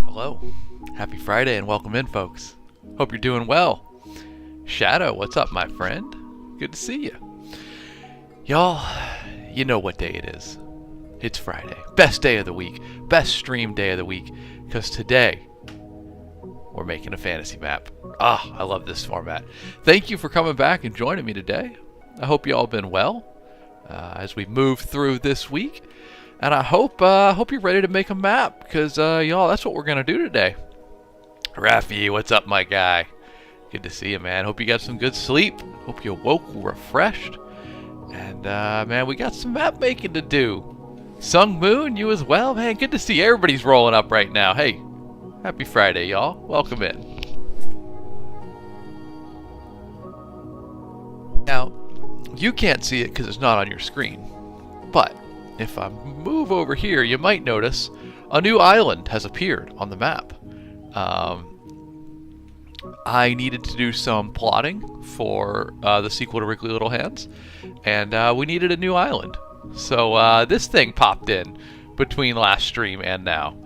Hello, happy Friday and welcome in, folks. Hope you're doing well. Shadow, what's up, my friend? Good to see you. Y'all, you know what day it is. It's Friday. Best day of the week. Best stream day of the week. Because today, we're making a fantasy map. I love this format. Thank you for coming back and joining me today. I hope you all been well as we move through this week. And I hope you're ready to make a map, because y'all, that's what we're gonna do today. Rafi, what's up, my guy? Good to see you, man. Hope you got some good sleep. Hope you woke refreshed. And man, we got some map making to do. Sung Moon, you as well, man. Good to see everybody's rolling up right now. Hey, happy Friday, y'all. Welcome in. Now, you can't see it because it's not on your screen, but if I move over here, you might notice a new island has appeared on the map. I needed to do some plotting for the sequel to Wriggly Little Hands, and we needed a new island. So this thing popped in between last stream and now.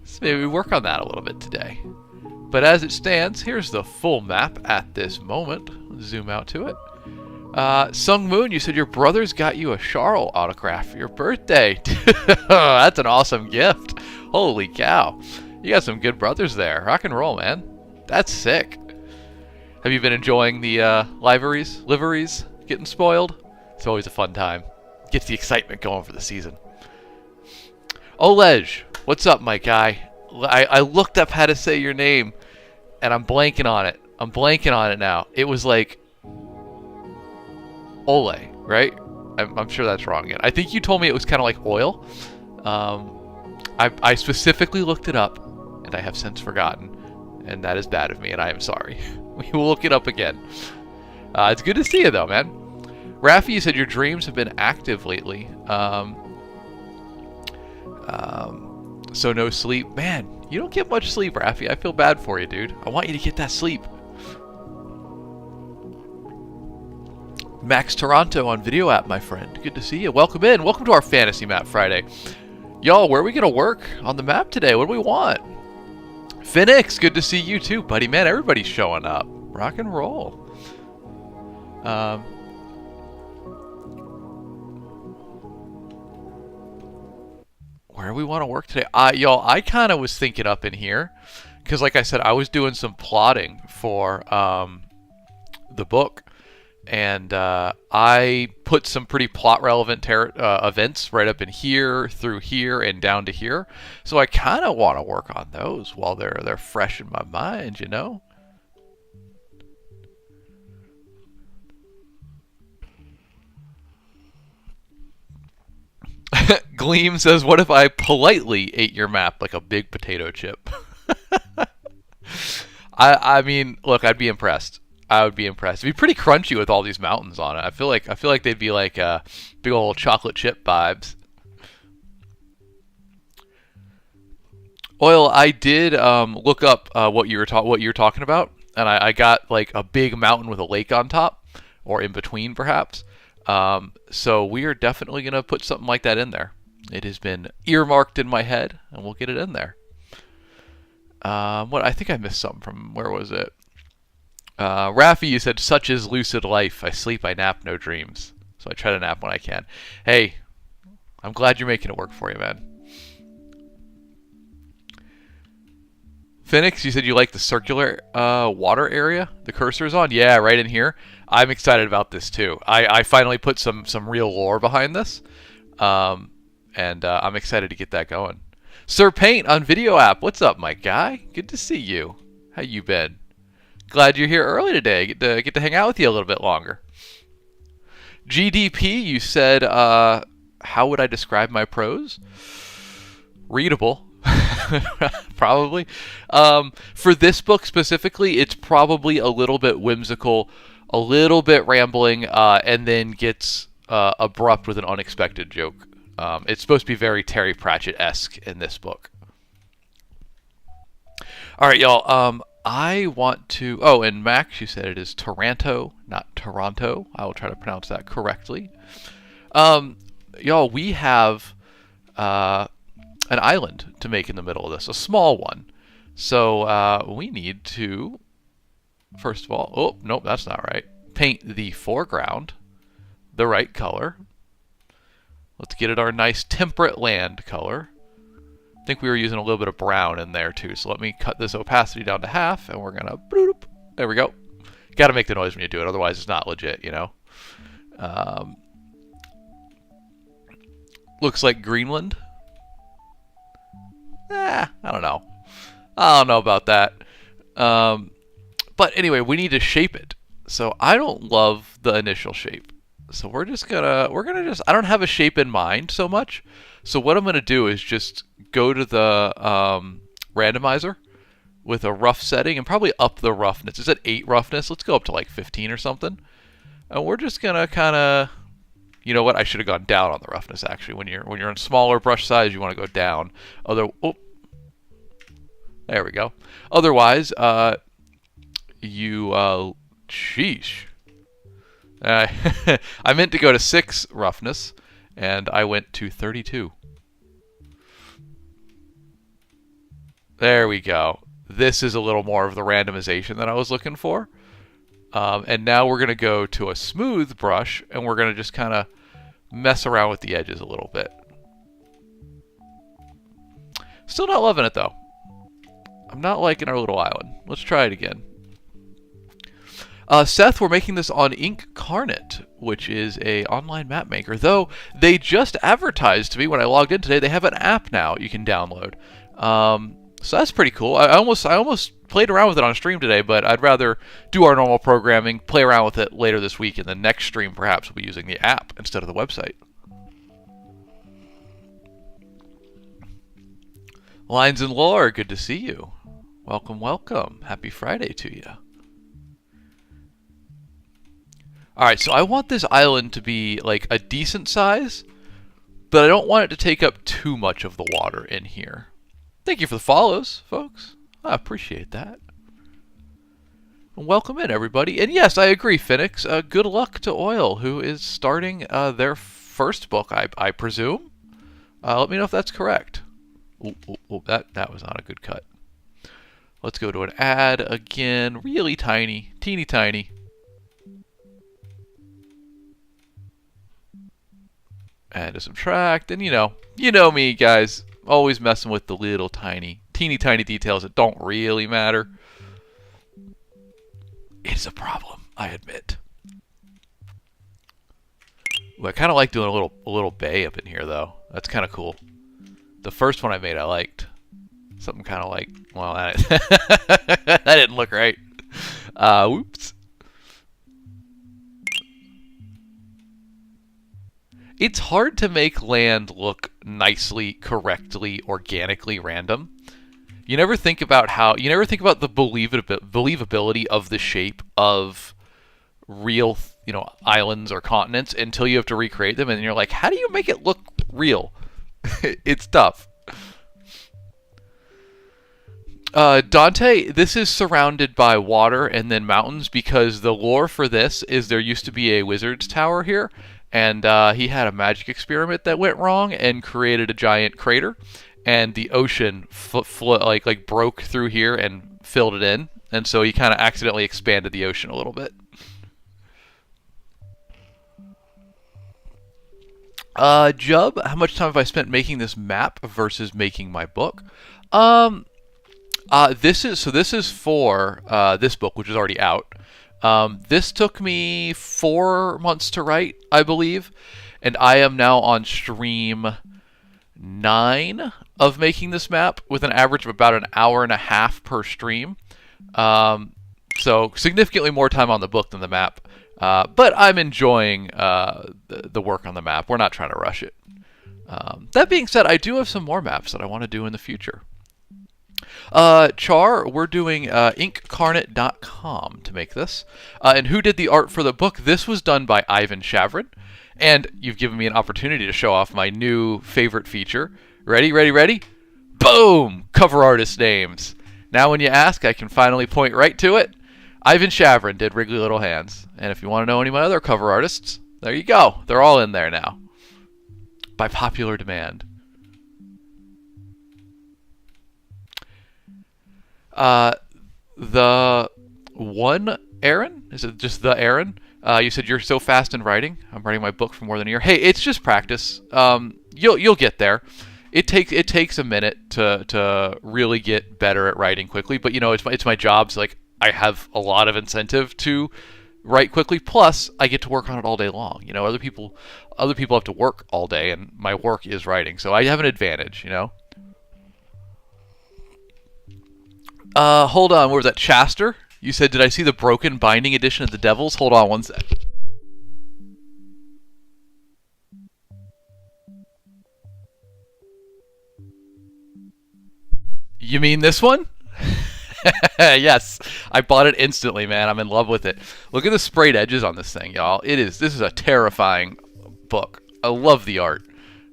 So maybe we work on that a little bit today. But as it stands, here's the full map at this moment. Zoom out to it. Sung Moon, you said your brother's got you a Charl autograph for your birthday. That's an awesome gift. Holy cow. You got some good brothers there. Rock and roll, man. That's sick. Have you been enjoying the liveries getting spoiled? It's always a fun time. Gets the excitement going for the season. Olej, what's up, my guy? I looked up how to say your name, and I'm blanking on it. I'm blanking on it now. It was like Ole, right? I'm sure that's wrong again. I think you told me it was kind of like oil. I specifically looked it up, and I have since forgotten, and that is bad of me, and I am sorry. We will look it up again. It's good to see you, though, man. Rafi, you said your dreams have been active lately. So no sleep. Man, you don't get much sleep, Rafi. I feel bad for you, dude. I want you to get that sleep. Max Toronto on Video App, my friend. Good to see you. Welcome in. Welcome to our Fantasy Map Friday. Y'all, where are we going to work on the map today? What do we want? Phoenix, good to see you too, buddy. Man, everybody's showing up. Rock and roll. Where do we want to work today? Y'all, I kind of was thinking up in here, because like I said, I was doing some plotting for the book. And I put some pretty plot-relevant events right up in here, through here, and down to here. So I kind of want to work on those while they're fresh in my mind, you know? Gleam says, what if I politely ate your map like a big potato chip? I mean, look, I'd be impressed. I would be impressed. It'd be pretty crunchy with all these mountains on it. I feel like they'd be like big old chocolate chip vibes. Oil, I did look up what you were talking about, and I got like a big mountain with a lake on top, or in between perhaps. So we are definitely gonna put something like that in there. It has been earmarked in my head, and we'll get it in there. What I think I missed something from, where was it? Rafi, you said, such is lucid life. I sleep, I nap, no dreams. So I try to nap when I can. Hey, I'm glad you're making it work for you, man. Phoenix, you said you like the circular water area the cursor's on? Yeah, right in here. I'm excited about this too. I finally put some real lore behind this. And I'm excited to get that going. Sir Paint on Video App. What's up, my guy? Good to see you. How you been? Glad you're here early today. Get to hang out with you a little bit longer. GDP, you said, how would I describe my prose? Readable. Probably. For this book specifically, it's probably a little bit whimsical, a little bit rambling, and then gets abrupt with an unexpected joke. It's supposed to be very Terry Pratchett-esque in this book. All right, y'all. I want to... Oh, and Max, you said it is Toronto, not Toronto. I will try to pronounce that correctly. Y'all, we have an island to make in the middle of this, a small one. So we need to, first of all... Oh, nope, that's not right. Paint the foreground the right color. Let's get it our nice temperate land color. I think we were using a little bit of brown in there too, so let me cut this opacity down to half, and we're gonna bloop. There we go. Got to make the noise when you do it, otherwise it's not legit, you know. Looks like Greenland. I don't know. I don't know about that. But anyway, we need to shape it. So I don't love the initial shape. So we're gonna just, I don't have a shape in mind so much. So what I'm gonna do is just go to the randomizer with a rough setting and probably up the roughness. It's at 8 roughness. Let's go up to like 15 or something. And we're just gonna kind of, you know what? I should have gone down on the roughness actually. When you're in smaller brush size, you want to go down. There we go. Otherwise, sheesh. I meant to go to 6 roughness, and I went to 32. There we go. This is a little more of the randomization that I was looking for. And now we're going to go to a smooth brush, and we're going to just kind of mess around with the edges a little bit. Still not loving it, though. I'm not liking our little island. Let's try it again. Seth, we're making this on Incarnate, which is a online map maker. Though they just advertised to me when I logged in today, they have an app now you can download. So that's pretty cool. I almost played around with it on stream today, but I'd rather do our normal programming, play around with it later this week, and the next stream perhaps we'll be using the app instead of the website. Lines and Lore, good to see you. Welcome, welcome. Happy Friday to you. Alright, so I want this island to be like a decent size, but I don't want it to take up too much of the water in here. Thank you for the follows, folks. I appreciate that. And welcome in, everybody. And yes, I agree, Phoenix. Good luck to Oil, who is starting their first book, I presume. Let me know if that's correct. Ooh, that was not a good cut. Let's go to an ad again. Really tiny, teeny tiny. And to subtract, and you know me, guys, always messing with the little tiny, teeny tiny details that don't really matter. It's a problem, I admit. Ooh, I kind of like doing a little bay up in here, though. That's kind of cool. The first one I made, I liked. Something kind of like, well, that didn't look right. Whoops. It's hard to make land look nicely, correctly, organically random. You never think about the believability of the shape of real, islands or continents until you have to recreate them, and you're like, how do you make it look real? It's tough. Dante, this is surrounded by water and then mountains because the lore for this is there used to be a wizard's tower here, and he had a magic experiment that went wrong and created a giant crater, and the ocean like broke through here and filled it in, and so he kind of accidentally expanded the ocean a little bit. Jub, how much time have I spent making this map versus making my book? This is for this book, which is already out. This took me 4 months to write, I believe, and I am now on stream 9 of making this map with an average of about an hour and a half per stream. So significantly more time on the book than the map. But I'm enjoying the work on the map. We're not trying to rush it. That being said, I do have some more maps that I want to do in the future. Char, we're doing inkcarnate.com to make this. And who did the art for the book? This was done by Ivan Shavrin. And you've given me an opportunity to show off my new favorite feature. Ready, ready, ready? Boom! Cover artist names. Now when you ask, I can finally point right to it. Ivan Shavrin did Wriggly Little Hands. And if you want to know any of my other cover artists, there you go. They're all in there now. By popular demand. The one Aaron? Is it just the Aaron? You said you're so fast in writing. I'm writing my book for more than a year. Hey, it's just practice. You'll get there. It takes a minute to really get better at writing quickly. But it's my job. So like I have a lot of incentive to write quickly. Plus, I get to work on it all day long. Other people have to work all day, and my work is writing. So I have an advantage. Hold on. What was that, Chaster? You said, did I see the broken binding edition of the Devils? Hold on one sec. You mean this one? Yes, I bought it instantly, man. I'm in love with it. Look at the sprayed edges on this thing, y'all. This is a terrifying book. I love the art.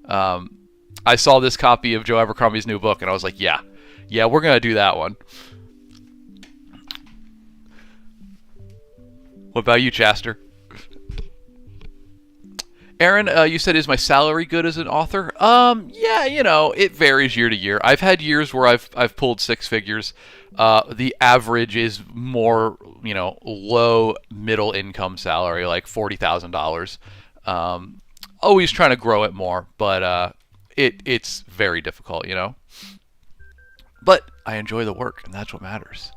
I saw this copy of Joe Abercrombie's new book, and I was like, yeah, we're gonna do that one. What about you, Chaster? Aaron, you said, is my salary good as an author? Yeah, it varies year to year. I've had years where I've pulled six figures. The average is more, low middle income salary, like $40,000. Always trying to grow it more, but it's very difficult, But I enjoy the work, and that's what matters.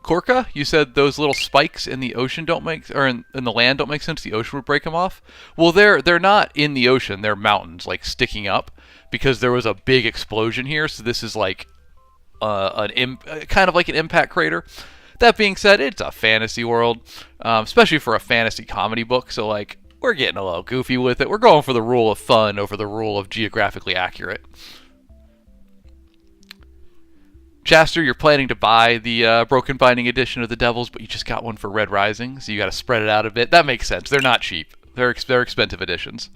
Korka, you said those little spikes in the ocean don't make, or in the land don't make sense. The ocean would break them off. Well, they're not in the ocean. They're mountains, like sticking up, because there was a big explosion here. So this is like kind of like an impact crater. That being said, it's a fantasy world, especially for a fantasy comedy book. So like we're getting a little goofy with it. We're going for the rule of fun over the rule of geographically accurate. Chaster, you're planning to buy the broken binding edition of the Devils, but you just got one for Red Rising, so you got to spread it out a bit. That makes sense. They're not cheap. They're expensive editions.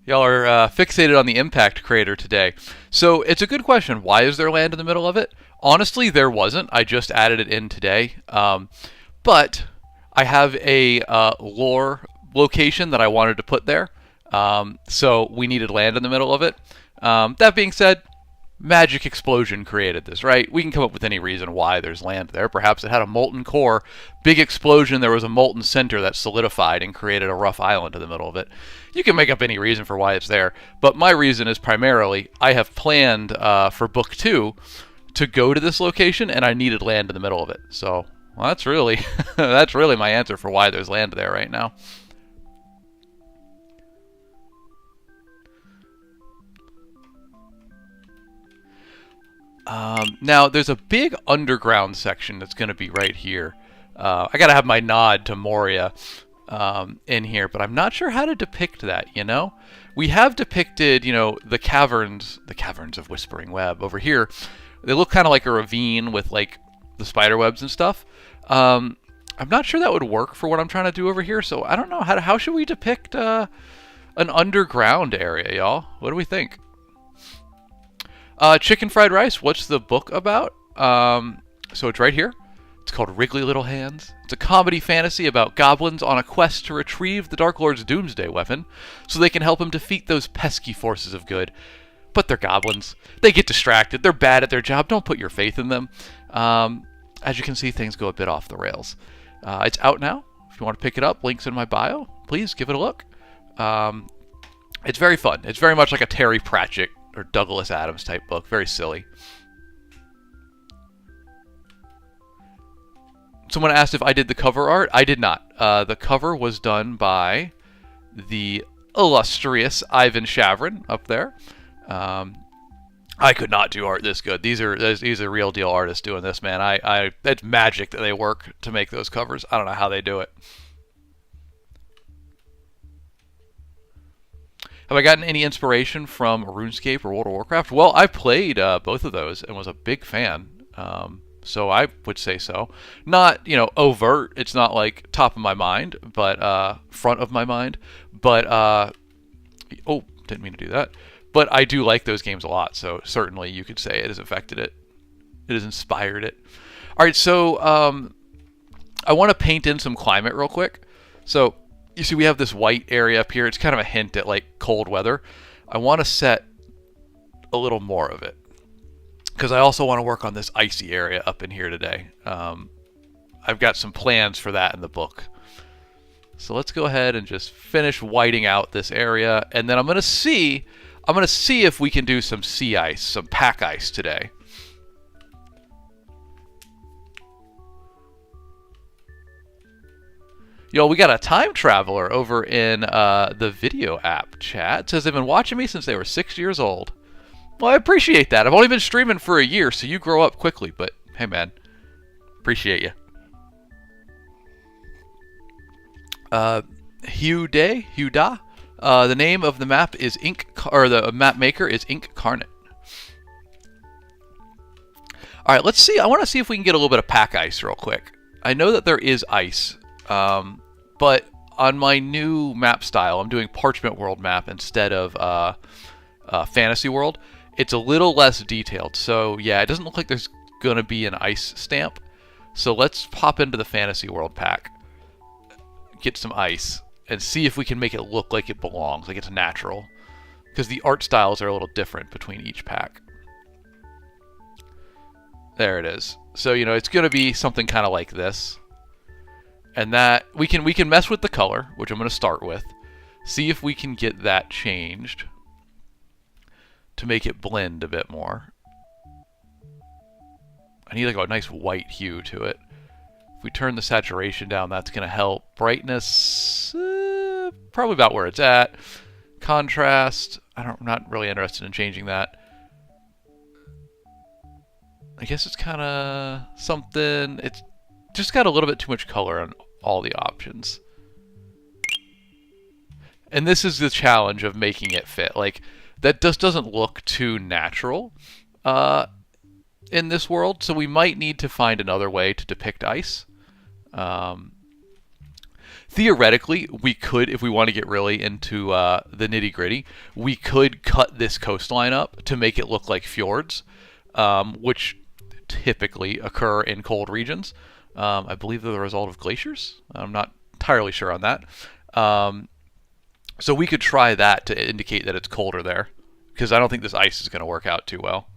Y'all are fixated on the impact crater today. So it's a good question. Why is there land in the middle of it? Honestly, there wasn't. I just added it in today. But I have a lore location that I wanted to put there. So we needed land in the middle of it. That being said, magic explosion created this, right? We can come up with any reason why there's land there. Perhaps it had a molten core, big explosion, there was a molten center that solidified and created a rough island in the middle of it. You can make up any reason for why it's there, but my reason is primarily I have planned for book 2 to go to this location, and I needed land in the middle of it. So well, that's really that's really my answer for why there's land there right now. Now, there's a big underground section that's going to be right here. I got to have my nod to Moria in here, but I'm not sure how to depict that, We have depicted, the caverns of Whispering Web over here. They look kind of like a ravine with, like, the spider webs and stuff. I'm not sure that would work for what I'm trying to do over here, so I don't know. How should we depict an underground area, y'all? What do we think? Chicken Fried Rice, what's the book about? So it's right here. It's called Wriggly Little Hands. It's a comedy fantasy about goblins on a quest to retrieve the Dark Lord's doomsday weapon so they can help him defeat those pesky forces of good. But they're goblins. They get distracted. They're bad at their job. Don't put your faith in them. As you can see, things go a bit off the rails. It's out now. If you want to pick it up, links in my bio. Please give it a look. It's very fun. It's very much like a Terry Pratchett or Douglas Adams type book. Very silly. Someone asked if I did the cover art. I did not. The cover was done by the illustrious Ivan Shavrin up there. I could not do art this good. These are real deal artists doing this, man. It's magic that they work to make those covers. I don't know how they do it. Have I gotten any inspiration from RuneScape or World of Warcraft? Well, I played both of those and was a big fan. So I would say so. Not, overt. It's not like top of my mind, but front of my mind. But, oh, didn't mean to do that. But I do like those games a lot, so certainly you could say it has affected it. It has inspired it. All right, so I want to paint in some climate real quick. So you see we have this white area up here. It's kind of a hint at like cold weather. I want to set a little more of it because I also want to work on this icy area up in here today. I've got some plans for that in the book. So let's go ahead and just finish whiting out this area, and then I'm going to see if we can do some sea ice, some pack ice today. Yo, we got a time traveler over in the video app chat. It says they've been watching me since they were 6 years old. Well, I appreciate that. I've only been streaming for a year, so you grow up quickly. But hey, man, appreciate you. Hugh Da. The name of the map is the map maker is Incarnate. All right, let's see. I want to see if we can get a little bit of pack ice real quick. I know that there is ice, but on my new map style, I'm doing Parchment World map instead of Fantasy World. It's a little less detailed, so yeah, it doesn't look like there's gonna be an ice stamp. So let's pop into the Fantasy World pack, get some ice, and see if we can make it look like it belongs, like it's natural. Because the art styles are a little different between each pack. There it is. So, it's going to be something kind of like this. And that, we can mess with the color, which I'm going to start with. See if we can get that changed to make it blend a bit more. I need like a nice white hue to it. If we turn the saturation down, that's going to help. Brightness, probably about where it's at. Contrast, I'm not really interested in changing that. I guess it's kind of something. It's just got a little bit too much color on all the options. And this is the challenge of making it fit. Like, that just doesn't look too natural in this world, so we might need to find another way to depict ice. Theoretically, we could, if we want to get really into the nitty-gritty, we could cut this coastline up to make it look like fjords, which typically occur in cold regions. I believe they're the result of glaciers. I'm not entirely sure on that. So we could try that to indicate that it's colder there, because I don't think this ice is going to work out too well.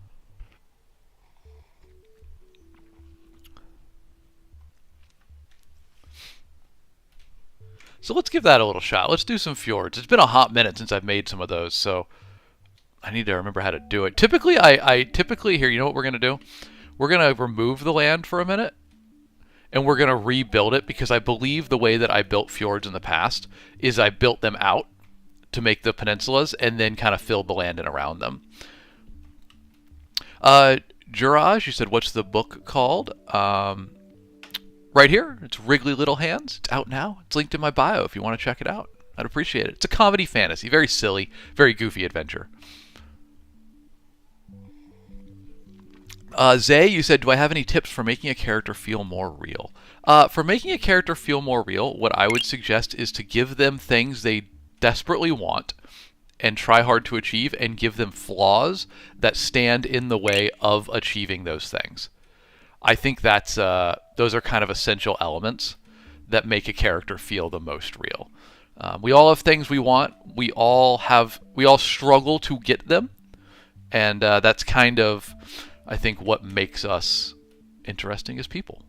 So let's give that a little shot. Let's do some fjords. It's been a hot minute since I've made some of those, so I need to remember how to do it. Typically, I typically here, you know what we're going to do? We're going to remove the land for a minute, and we're going to rebuild it, because I believe the way that I built fjords in the past is I built them out to make the peninsulas and then kind of filled the land in around them. Juraj, you said, what's the book called? Right here. It's Wriggly Little Hands. It's out now. It's linked in my bio if you want to check it out. I'd appreciate it. It's a comedy fantasy. Very silly, very goofy adventure. Zay, you said, do I have any tips for making a character feel more real? For making a character feel more real, what I would suggest is to give them things they desperately want and try hard to achieve, and give them flaws that stand in the way of achieving those things. I think that's those are kind of essential elements that make a character feel the most real. We all have things we want. We all struggle to get them, and that's kind of, I think, what makes us interesting as people.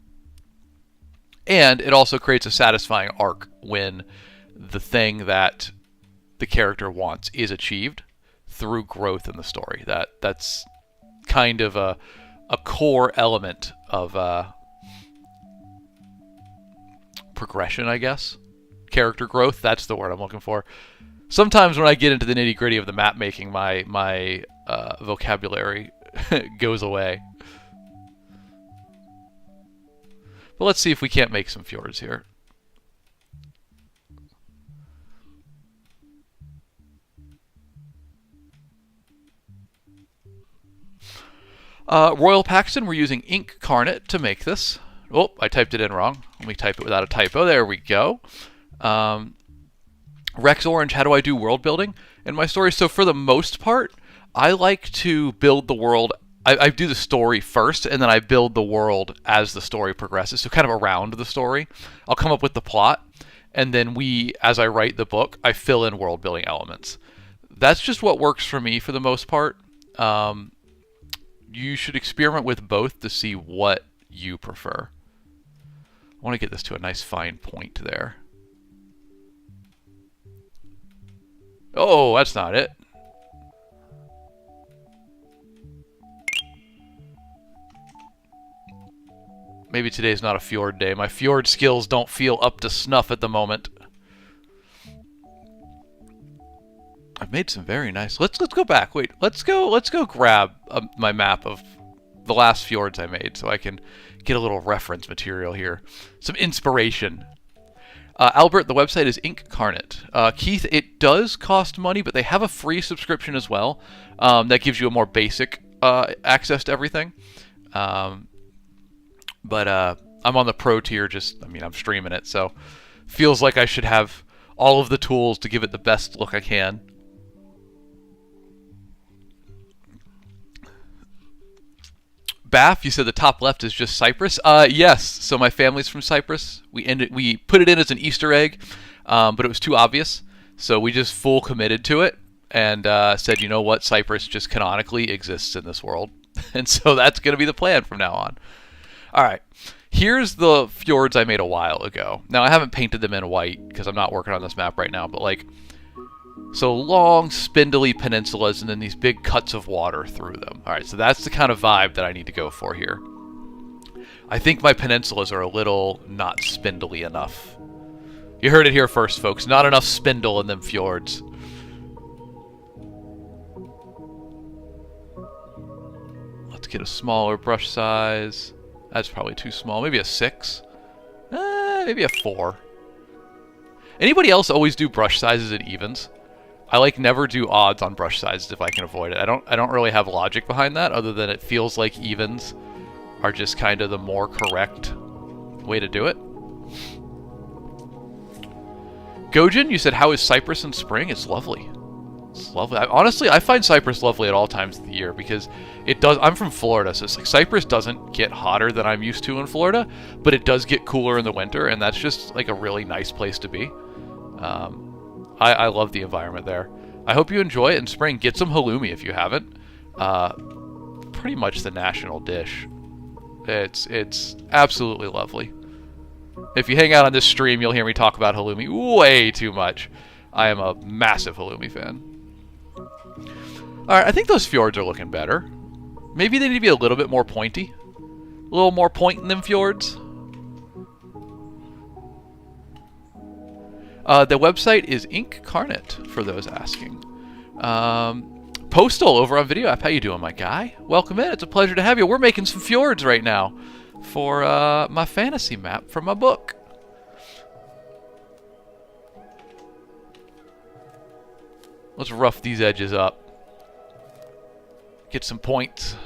And it also creates a satisfying arc when the thing that the character wants is achieved through growth in the story. That's kind of a core element of progression, I guess. Character growth, that's the word I'm looking for. Sometimes when I get into the nitty-gritty of the map making, my vocabulary goes away. But let's see if we can't make some fjords here. Royal Paxton, we're using Incarnate to make this. Oh, I typed it in wrong. Let me type it without a typo. There we go. Rex Orange, how do I do world building in my story? So for the most part, I like to build the world. I do the story first, and then I build the world as the story progresses. So kind of around the story. I'll come up with the plot, and then as I write the book, I fill in world building elements. That's just what works for me for the most part. You should experiment with both to see what you prefer. I want to get this to a nice fine point there. Oh, that's not it. Maybe today's not a fjord day. My fjord skills don't feel up to snuff at the moment. I've made some very nice. Let's go back. Wait, let's go grab my map of the last fjords I made so I can get a little reference material here, some inspiration. Albert, the website is Incarnate. Keith, it does cost money, but they have a free subscription as well. That gives you a more basic access to everything. But I'm on the pro tier. I'm streaming it, so feels like I should have all of the tools to give it the best look I can. Baff, you said the top left is just Cyprus. Yes. So my family's from Cyprus. We put it in as an Easter egg, but it was too obvious. So we just full committed to it and said, you know what, Cyprus just canonically exists in this world, and so that's going to be the plan from now on. All right. Here's the fjords I made a while ago. Now I haven't painted them in white because I'm not working on this map right now, but so long, spindly peninsulas and then these big cuts of water through them. All right, so that's the kind of vibe that I need to go for here. I think my peninsulas are a little not spindly enough. You heard it here first, folks. Not enough spindle in them fjords. Let's get a smaller brush size. That's probably too small. Maybe a 6. Maybe a 4. Anybody else always do brush sizes at evens? I never do odds on brush sizes if I can avoid it. I don't really have logic behind that other than it feels like evens are just kind of the more correct way to do it. Gojin, you said, how is Cyprus in spring? It's lovely. It's lovely. Honestly, I find Cyprus lovely at all times of the year because it does. I'm from Florida, so it's Cyprus doesn't get hotter than I'm used to in Florida, but it does get cooler in the winter, and that's just a really nice place to be. I love the environment there. I hope you enjoy it in spring. Get some halloumi if you haven't. Pretty much the national dish. It's absolutely lovely. If you hang out on this stream, you'll hear me talk about halloumi way too much. I am a massive halloumi fan. Alright, I think those fjords are looking better. Maybe they need to be a little bit more pointy. A little more point in them fjords. The website is Incarnate, for those asking. Postal over on Video App. How you doing, my guy? Welcome in. It's a pleasure to have you. We're making some fjords right now for my fantasy map from my book. Let's rough these edges up. Get some points.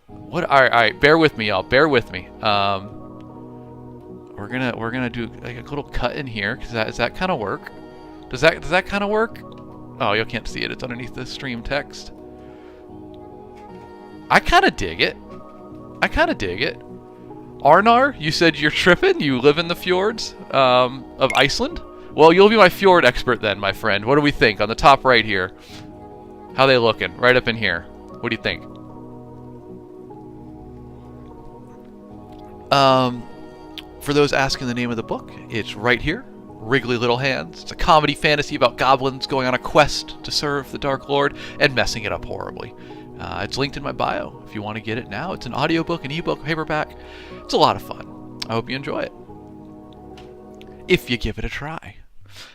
What? All right. Bear with me, y'all. Bear with me. We're gonna do a little cut in here. Does that kind of work? Does that kind of work? Oh, you can't see it. It's underneath the stream text. I kind of dig it. Arnar, you said you're tripping. You live in the fjords of Iceland. Well, you'll be my fjord expert then, my friend. What do we think on the top right here? How they looking? Right up in here. What do you think? For those asking the name of the book, it's right here. Wriggly Little Hands. It's a comedy fantasy about goblins going on a quest to serve the Dark Lord and messing it up horribly. It's linked in my bio if you want to get it now. It's an audiobook, an ebook, paperback. It's a lot of fun. I hope you enjoy it. If you give it a try.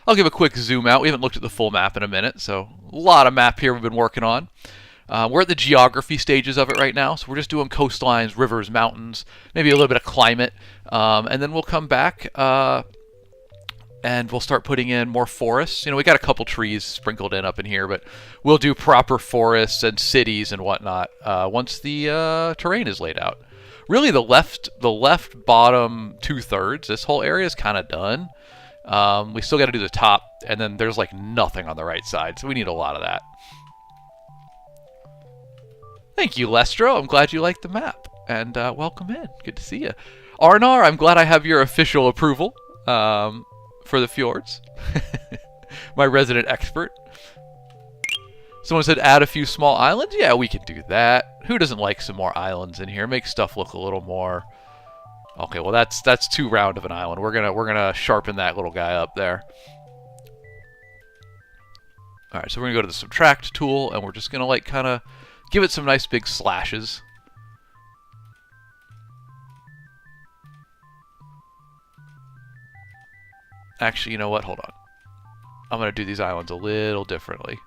I'll give a quick zoom out. We haven't looked at the full map in a minute, so a lot of map here we've been working on. We're at the geography stages of it right now, so we're just doing coastlines, rivers, mountains, maybe a little bit of climate, and then we'll come back and we'll start putting in more forests. You know, we got a couple trees sprinkled in up in here, but we'll do proper forests and cities and whatnot once the terrain is laid out. Really, the left bottom 2/3, this whole area is kind of done. We still got to do the top, and then there's like nothing on the right side, so we need a lot of that. Thank you, Lestro. I'm glad you liked the map, and welcome in. Good to see you. Arnar, I'm glad I have your official approval for the fjords. My resident expert. Someone said add a few small islands. Yeah, we can do that. Who doesn't like some more islands in here? Make stuff look a little more... Okay, well that's too round of an island. We're gonna sharpen that little guy up there. All right, so we're gonna go to the subtract tool, and we're just gonna like kind of give it some nice big slashes. Actually, you know what? Hold on. I'm gonna do these islands a little differently.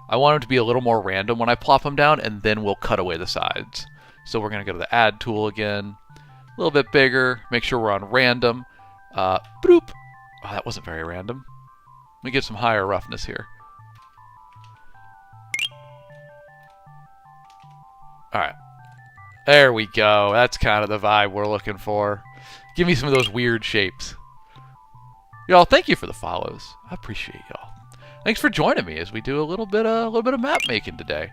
I want them to be a little more random when I plop them down, and then we'll cut away the sides. So we're gonna go to the add tool again. A little bit bigger. Make sure we're on random. Bloop. Oh, that wasn't very random. Let me get some higher roughness here. Alright. There we go. That's kind of the vibe we're looking for. Give me some of those weird shapes. Y'all, thank you for the follows. I appreciate y'all. Thanks for joining me as we do a little bit of map making today.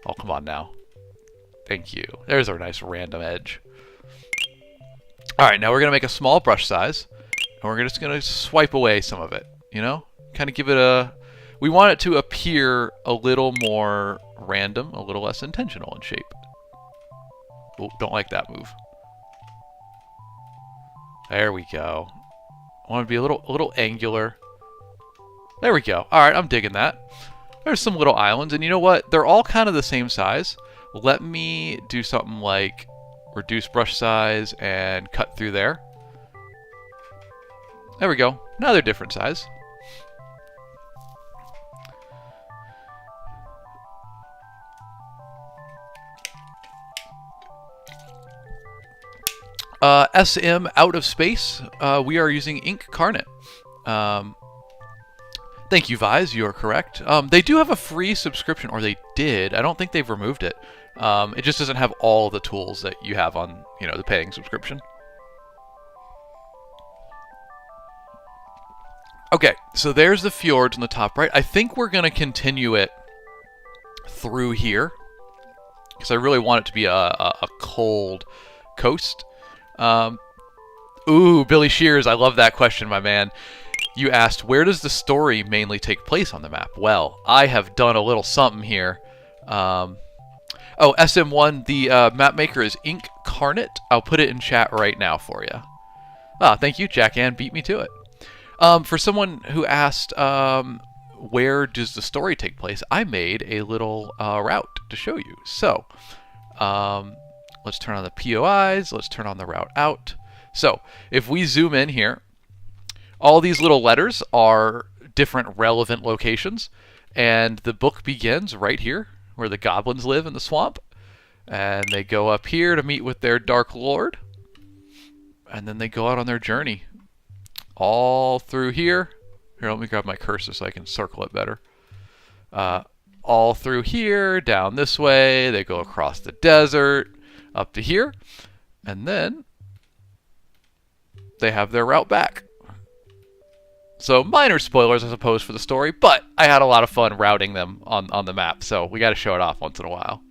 Oh, come on now. Thank you. There's our nice random edge. Alright, now we're going to make a small brush size, and we're just going to swipe away some of it, you know? Kind of give it a... We want it to appear a little more random, a little less intentional in shape. Oh, don't like that move. There we go. I want it to be a little angular. There we go. Alright, I'm digging that. There's some little islands, and you know what? They're all kind of the same size. Let me do something like... reduce brush size and cut through there. There we go. Now they're different size. SM out of space. We are using Incarnate. Thank you, Vise. You are correct. They do have a free subscription, or they did. I don't think they've removed it. It just doesn't have all the tools that you have on, you know, the paying subscription. Okay, so there's the fjords on the top right. I think we're going to continue it through here, because I really want it to be a cold coast. Ooh, Billy Shears, I love that question, my man. You asked, where does the story mainly take place on the map? Well, I have done a little something here. Oh, SM1, the map maker is Incarnate. I'll put it in chat right now for you. Ah, thank you, Jack Ann beat me to it. For someone who asked, where does the story take place, I made a little route to show you. So, let's turn on the POIs. Let's turn on the route out. So, if we zoom in here, all these little letters are different relevant locations, and the book begins right here, where the goblins live in the swamp, and they go up here to meet with their Dark Lord, and then they go out on their journey all through here. Here, let me grab my cursor so I can circle it better. All through here, down this way, they go across the desert, up to here, and then they have their route back. So minor spoilers, I suppose, for the story, but I had a lot of fun routing them on the map, so we got to show it off once in a while.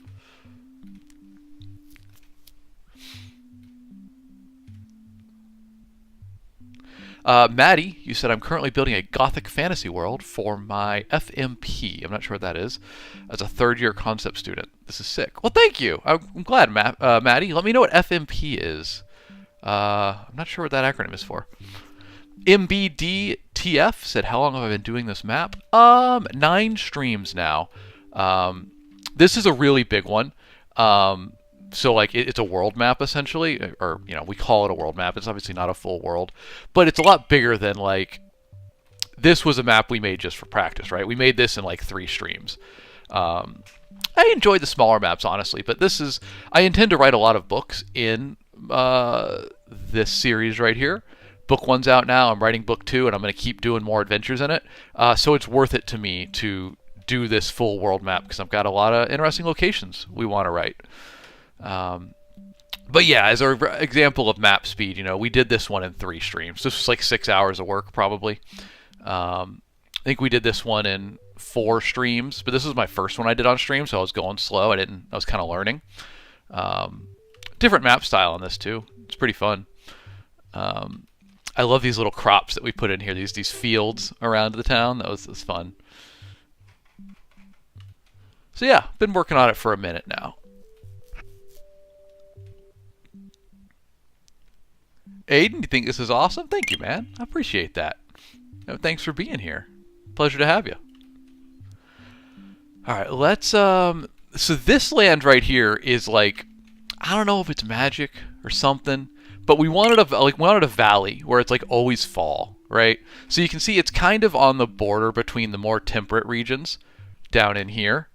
Maddie, you said, I'm currently building a gothic fantasy world for my FMP. I'm not sure what that is. As a third-year concept student. This is sick. Well, thank you. I'm glad, Maddie. Let me know what FMP is. I'm not sure what that acronym is for. MBDTF said, how long have I been doing this map? 9 streams now. This is a really big one. So like it's a world map essentially, or you know, we call it a world map. It's obviously not a full world, but it's a lot bigger than like this was a map we made just for practice, right? We made this in like 3 streams. I enjoyed the smaller maps, honestly, but this is... I intend to write a lot of books in this series right here. Book 1's out now. I'm writing book 2, and I'm going to keep doing more adventures in it. So it's worth it to me to do this full world map because I've got a lot of interesting locations we want to write. But yeah, as our example of map speed, you know, we did this one in 3 streams. This was like 6 hours of work, probably. I think we did this one in 4 streams, but this was my first one I did on stream, so I was going slow. I was kind of learning. Different map style on this too. It's pretty fun. I love these little crops that we put in here. These fields around the town. That was fun. So yeah, been working on it for a minute now. Aiden, you think this is awesome? Thank you, man. I appreciate that. Thanks for being here. Pleasure to have you. All right, let's so this land right here is like, I don't know if it's magic or something, but we wanted a valley where it's like always fall, right? So you can see it's kind of on the border between the more temperate regions down in here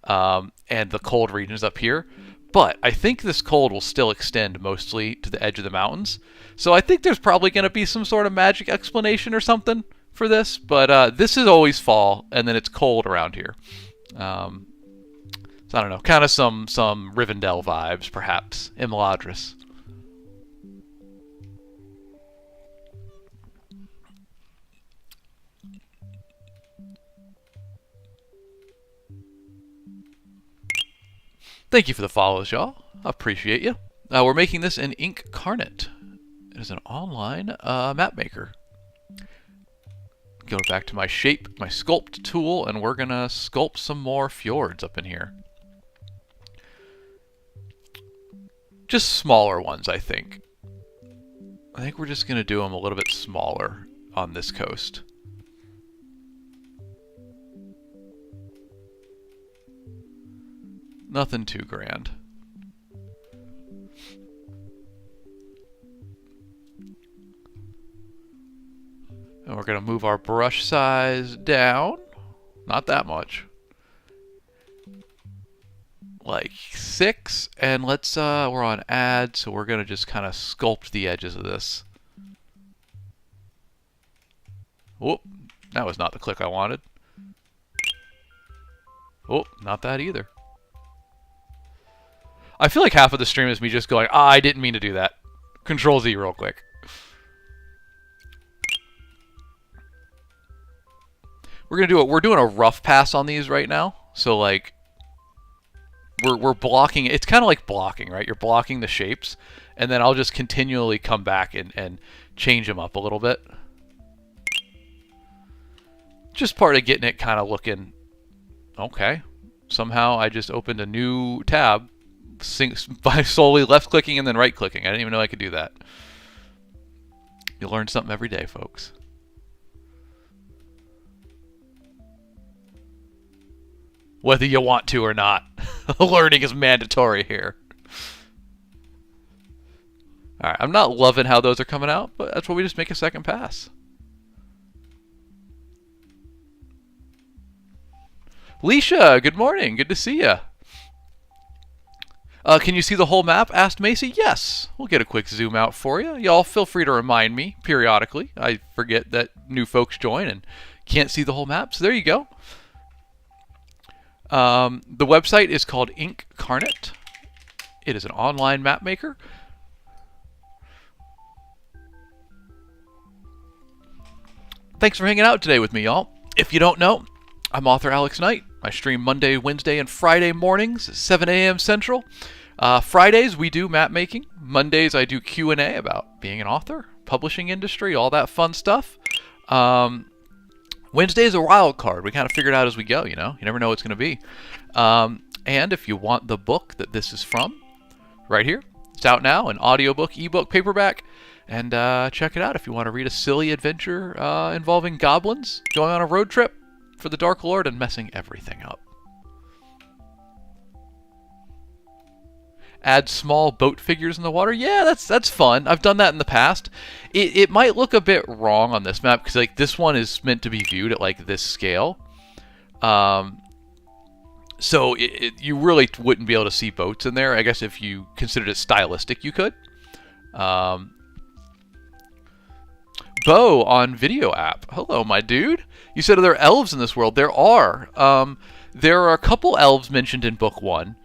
and the cold regions up here. But I think this cold will still extend mostly to the edge of the mountains. So I think there's probably going to be some sort of magic explanation or something for this. But this is always fall, and then it's cold around here. So I don't know, kind of some Rivendell vibes, perhaps. Imladris. Thank you for the follows, y'all. I appreciate you. We're making this in Incarnate. It is an online map maker. Go back to my shape, my sculpt tool, and we're gonna sculpt some more fjords up in here. Just smaller ones, I think. I think we're just gonna do them a little bit smaller on this coast. Nothing too grand. And we're going to move our brush size down. Not that much. Like 6. And let's, we're on add, so we're going to just kind of sculpt the edges of this. Whoop. That was not the click I wanted. Oh, not that either. I feel like half of the stream is me just going, I didn't mean to do that. Control Z real quick. We're doing a rough pass on these right now. So like we're blocking. It's kind of like blocking, right? You're blocking the shapes, and then I'll just continually come back and change them up a little bit. Just part of getting it kind of looking okay. Somehow I just opened a new tab by solely left clicking and then right clicking. I didn't even know I could do that. You learn something every day, folks. Whether you want to or not. Learning is mandatory here. Alright, I'm not loving how those are coming out, but that's why we just make a second pass. Leisha, good morning. Good to see you. Can you see the whole map? Asked Macy. Yes. We'll get a quick zoom out for you. Y'all feel free to remind me periodically. I forget that new folks join and can't see the whole map. So there you go. The website is called Incarnate. It is an online map maker. Thanks for hanging out today with me, y'all. If you don't know, I'm author Alex Knight. I stream Monday, Wednesday, and Friday mornings at 7 a.m. Central. Fridays, we do map making. Mondays, I do Q&A about being an author, publishing industry, all that fun stuff. Wednesday is a wild card. We kind of figure it out as we go, you know? You never know what it's going to be. And if you want the book that this is from, right here, it's out now, an audiobook, ebook, paperback. And check it out if you want to read a silly adventure involving goblins going on a road trip for the Dark Lord and messing everything up. add small boat figures in the water. Yeah, that's fun. I've done that in the past. It might look a bit wrong on this map because like this one is meant to be viewed at like this scale. So you really wouldn't be able to see boats in there. I guess if you considered it stylistic, you could. Bo on Video App. Hello, my dude. You said are there elves in this world? There are. There are a couple elves mentioned in Book 1.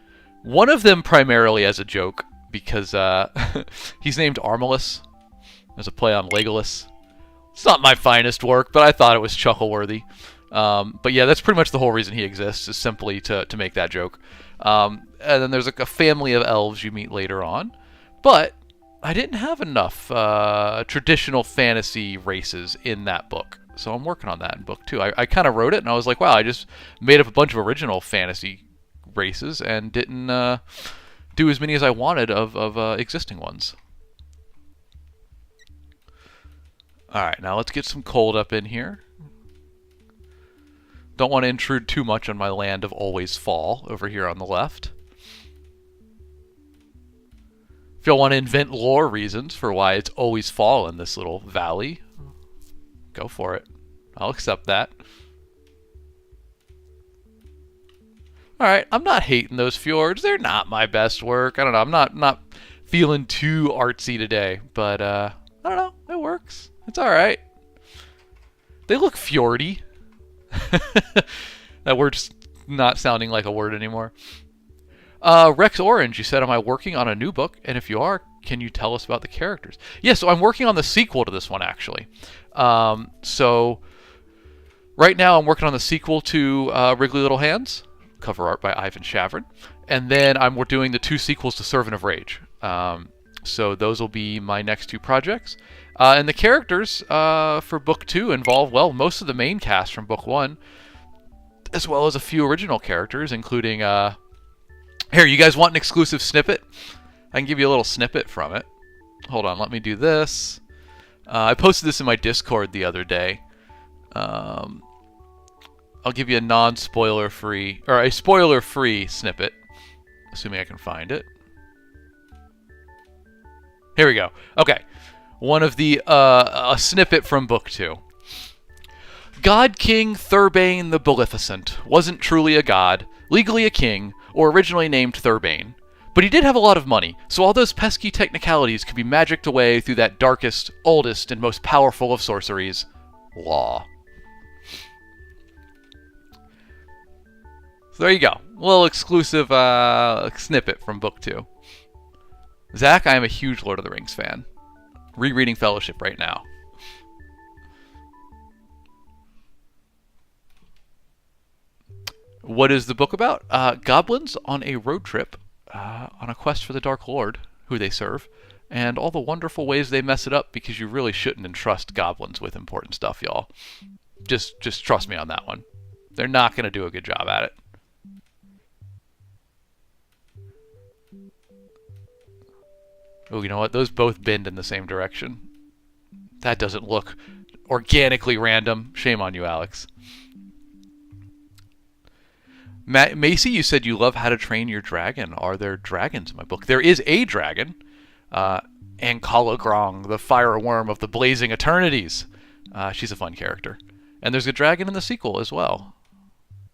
One of them primarily as a joke, because he's named Armalus, as a play on Legolas. It's not my finest work, but I thought it was chuckle-worthy. But yeah, that's pretty much the whole reason he exists, is simply to make that joke. And then there's like a family of elves you meet later on. But I didn't have enough traditional fantasy races in that book. So I'm working on that in Book 2. I kind of wrote it, and I was like, wow, I just made up a bunch of original fantasy races and didn't do as many as I wanted of existing ones. Alright, now let's get some cold up in here. Don't want to intrude too much on my land of always fall over here on the left. If y'all want to invent lore reasons for why it's always fall in this little valley, go for it. I'll accept that. Alright, I'm not hating those fjords. They're not my best work. I don't know. I'm not feeling too artsy today. But, I don't know. It works. It's alright. They look fjordy. That word's not sounding like a word anymore. Rex Orange, you said, am I working on a new book? And if you are, can you tell us about the characters? Yeah, so I'm working on the sequel to this one, actually. So, right now I'm working on the sequel to Wriggly Little Hands, cover art by Ivan Shavrin. And then we're doing the 2 sequels to Servant of Rage. So those will be my next 2 projects. And the characters for Book 2 involve, well, most of the main cast from Book 1, as well as a few original characters, including... Here, you guys want an exclusive snippet? I can give you a little snippet from it. Hold on, let me do this. I posted this in my Discord the other day. I'll give you a non-spoiler-free, or a spoiler-free snippet, assuming I can find it. Here we go. Okay, one of the a snippet from Book 2. God King Thurbane the Maleficent wasn't truly a god, legally a king, or originally named Thurbane. But he did have a lot of money, so all those pesky technicalities could be magicked away through that darkest, oldest, and most powerful of sorceries, law. So there you go. A little exclusive snippet from Book 2. Zach, I am a huge Lord of the Rings fan. Rereading Fellowship right now. What is the book about? Goblins on a road trip, on a quest for the Dark Lord, who they serve, and all the wonderful ways they mess it up, because you really shouldn't entrust goblins with important stuff, y'all. Just trust me on that one. They're not going to do a good job at it. Oh, you know what? Those both bend in the same direction. That doesn't look organically random. Shame on you, Alex. Macy, you said you love How to Train Your Dragon. Are there dragons in my book? There is a dragon. Ankalagrong, the fire worm of the blazing eternities. She's a fun character. And there's a dragon in the sequel as well,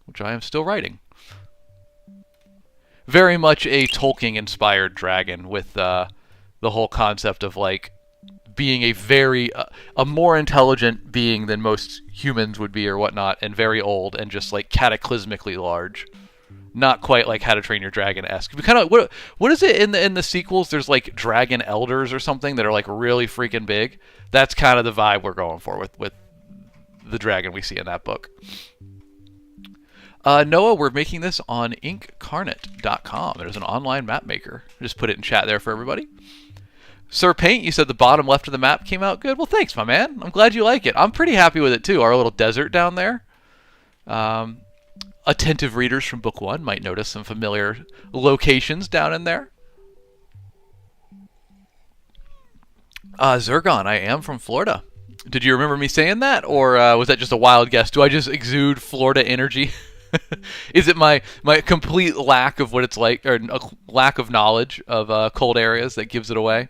which I am still writing. Very much a Tolkien-inspired dragon with the whole concept of, like, being a more intelligent being than most humans would be or whatnot, and very old, and just, like, cataclysmically large. Not quite like How to Train Your Dragon-esque. Kind of, what is it in the sequels? There's, like, dragon elders or something that are, like, really freaking big. That's kind of the vibe we're going for with the dragon we see in that book. Noah, we're making this on inkcarnate.com. There's an online map maker. Just put it in chat there for everybody. Sir Paint, you said the bottom left of the map came out good. Well, thanks, my man. I'm glad you like it. I'm pretty happy with it, too. Our little desert down there. Attentive readers from Book 1 might notice some familiar locations down in there. Zergon, I am from Florida. Did you remember me saying that, or was that just a wild guess? Do I just exude Florida energy? Is it my complete lack of what it's like, or a lack of knowledge of cold areas that gives it away?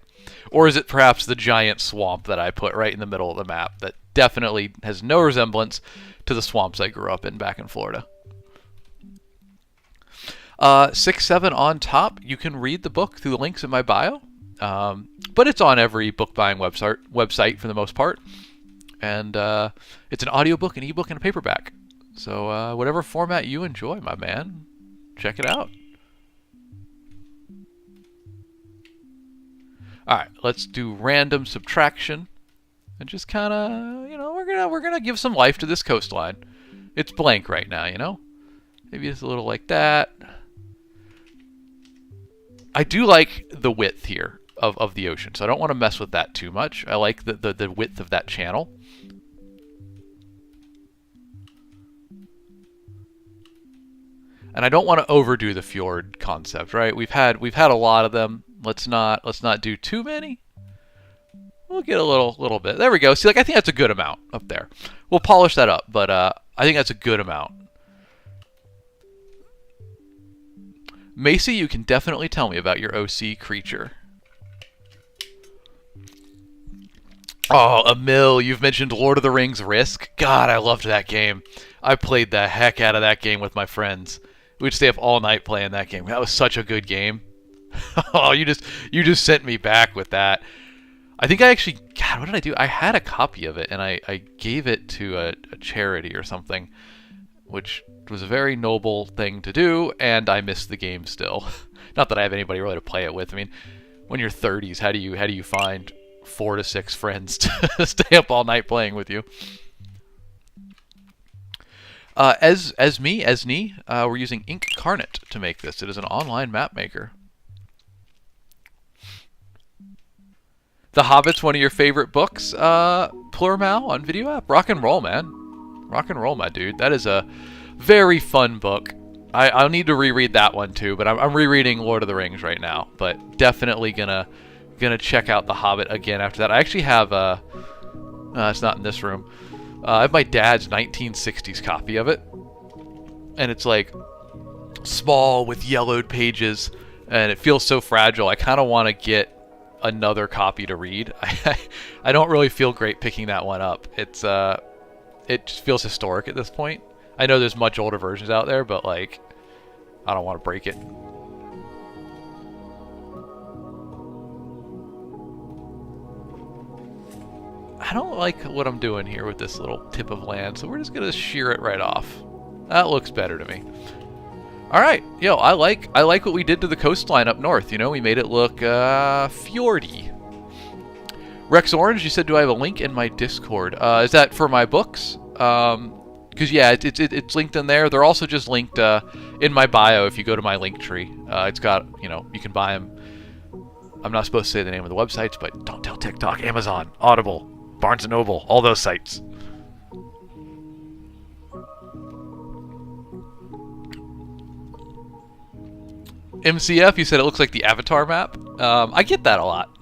Or is it perhaps the giant swamp that I put right in the middle of the map that definitely has no resemblance to the swamps I grew up in back in Florida? 6-7 on top. You can read the book through the links in my bio, but it's on every book buying website for the most part. And it's an audiobook, an ebook, and a paperback. So whatever format you enjoy, my man, check it out. All right, let's do random subtraction, and just kind of, we're gonna give some life to this coastline. It's blank right now, Maybe it's a little like that. I do like the width here of the ocean, so I don't want to mess with that too much. I like the width of that channel. And I don't want to overdo the fjord concept, right? We've had a lot of them. Let's not do too many. We'll get a little bit. There we go. See, I think that's a good amount up there. We'll polish that up, but I think that's a good amount. Macy, you can definitely tell me about your OC creature. Oh, Emil, you've mentioned Lord of the Rings Risk. God, I loved that game. I played the heck out of that game with my friends. We'd stay up all night playing that game. That was such a good game. Oh, you just sent me back with that. I think I actually, God, what did I do? I had a copy of it, and I gave it to a charity or something, which was a very noble thing to do, and I missed the game still. Not that I have anybody really to play it with. I mean, when you're 30s, how do you find 4 to 6 friends to stay up all night playing with you? Esni, we're using Incarnate to make this. It is an online map maker. The Hobbit's one of your favorite books, Plurmal on Video App. Rock and roll, man. Rock and roll, my dude. That is a very fun book. I'll need to reread that one too, but I'm rereading Lord of the Rings right now. But definitely gonna check out The Hobbit again after that. I actually have it's not in this room. I have my dad's 1960s copy of it, and it's like small with yellowed pages, and it feels so fragile. I kind of want to get another copy to read. I don't really feel great picking that one up. It just feels historic at this point. I know there's much older versions out there, but like, I don't want to break it. I don't like what I'm doing here with this little tip of land, so we're just gonna shear it right off. That looks better to me. All right, yo, I like what we did to the coastline up north. We made it look fjordy. Rex Orange, you said, do I have a link in my Discord? Is that for my books? Because yeah, it's linked in there. They're also just linked in my bio if you go to my link tree. It's got, you can buy them. I'm not supposed to say the name of the websites, but don't tell TikTok, Amazon, Audible, Barnes & Noble, all those sites. MCF, you said it looks like the Avatar map. I get that a lot.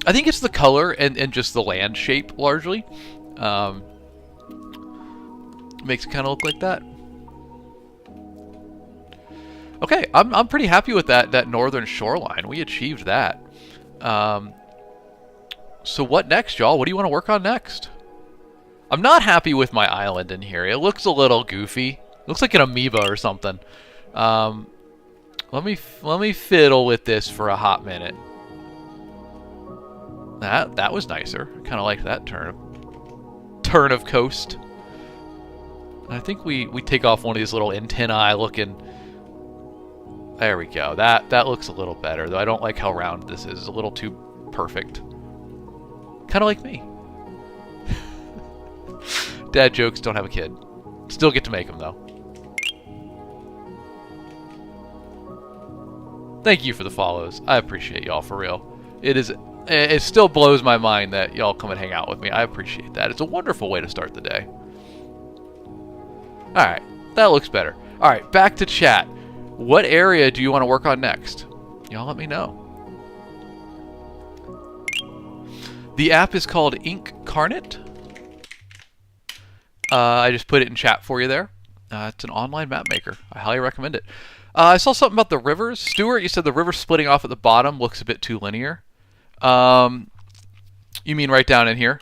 I think it's the color and just the land shape, largely. Makes it kind of look like that. Okay, I'm pretty happy with that northern shoreline. We achieved that. So what next, y'all? What do you want to work on next? I'm not happy with my island in here. It looks a little goofy. It looks like an amoeba or something. Let me fiddle with this for a hot minute. That was nicer. Kind of like that turn of coast. I think we take off one of these little antennae looking. There we go. That looks a little better, though I don't like how round this is. It's a little too perfect. Kind of like me. Dad jokes, don't have a kid. Still get to make them, though. Thank you for the follows. I appreciate y'all, for real. It still blows my mind that y'all come and hang out with me. I appreciate that. It's a wonderful way to start the day. Alright, that looks better. Alright, back to chat. What area do you want to work on next? Y'all let me know. The app is called Incarnate. I just put it in chat for you there. It's an online map maker. I highly recommend it. I saw something about the rivers. Stuart, you said the river splitting off at the bottom looks a bit too linear. You mean right down in here?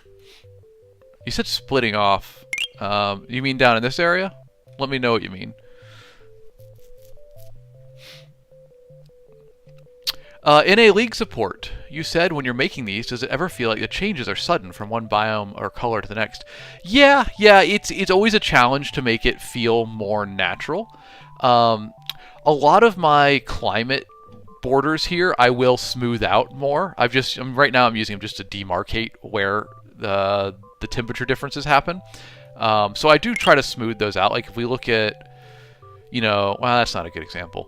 You said splitting off. You mean down in this area? Let me know what you mean. In a league support, you said when you're making these, does it ever feel like the changes are sudden from one biome or color to the next? Yeah, it's always a challenge to make it feel more natural. A lot of my climate borders here I will smooth out more. Right now I'm using them just to demarcate where the temperature differences happen. So I do try to smooth those out. Like if we look at, well, that's not a good example.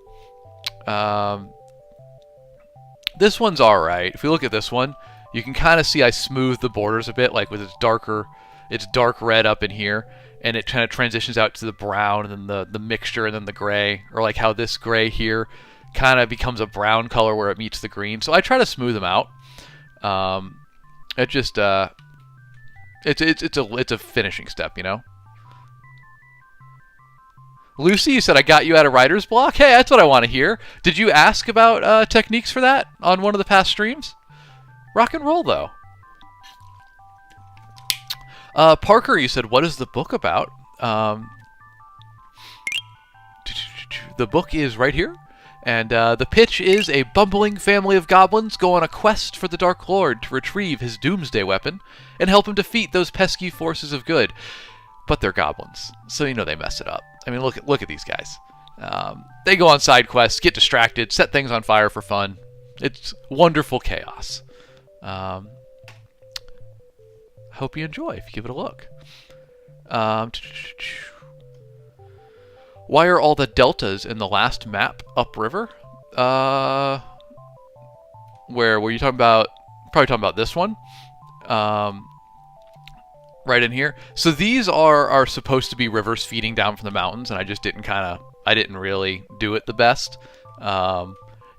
This one's alright. If we look at this one, you can kind of see I smooth the borders a bit, like with it's dark red up in here, and it kind of transitions out to the brown, and then the mixture, and then the gray, or like how this gray here kind of becomes a brown color where it meets the green. So I try to smooth them out. It's a finishing step, Lucy, you said I got you out of writer's block? Hey, that's what I want to hear. Did you ask about techniques for that on one of the past streams? Rock and roll, though. Parker, you said, what is the book about? The book is right here. And the pitch is a bumbling family of goblins go on a quest for the Dark Lord to retrieve his doomsday weapon and help him defeat those pesky forces of good. But they're goblins, so they mess it up. I mean, look at these guys. They go on side quests, get distracted, set things on fire for fun. It's wonderful chaos. Hope you enjoy if you give it a look. Why are all the deltas in the last map upriver? Where were you talking about? Probably talking about this one. Right in here. So these are supposed to be rivers feeding down from the mountains, and I just didn't really do it the best. Don't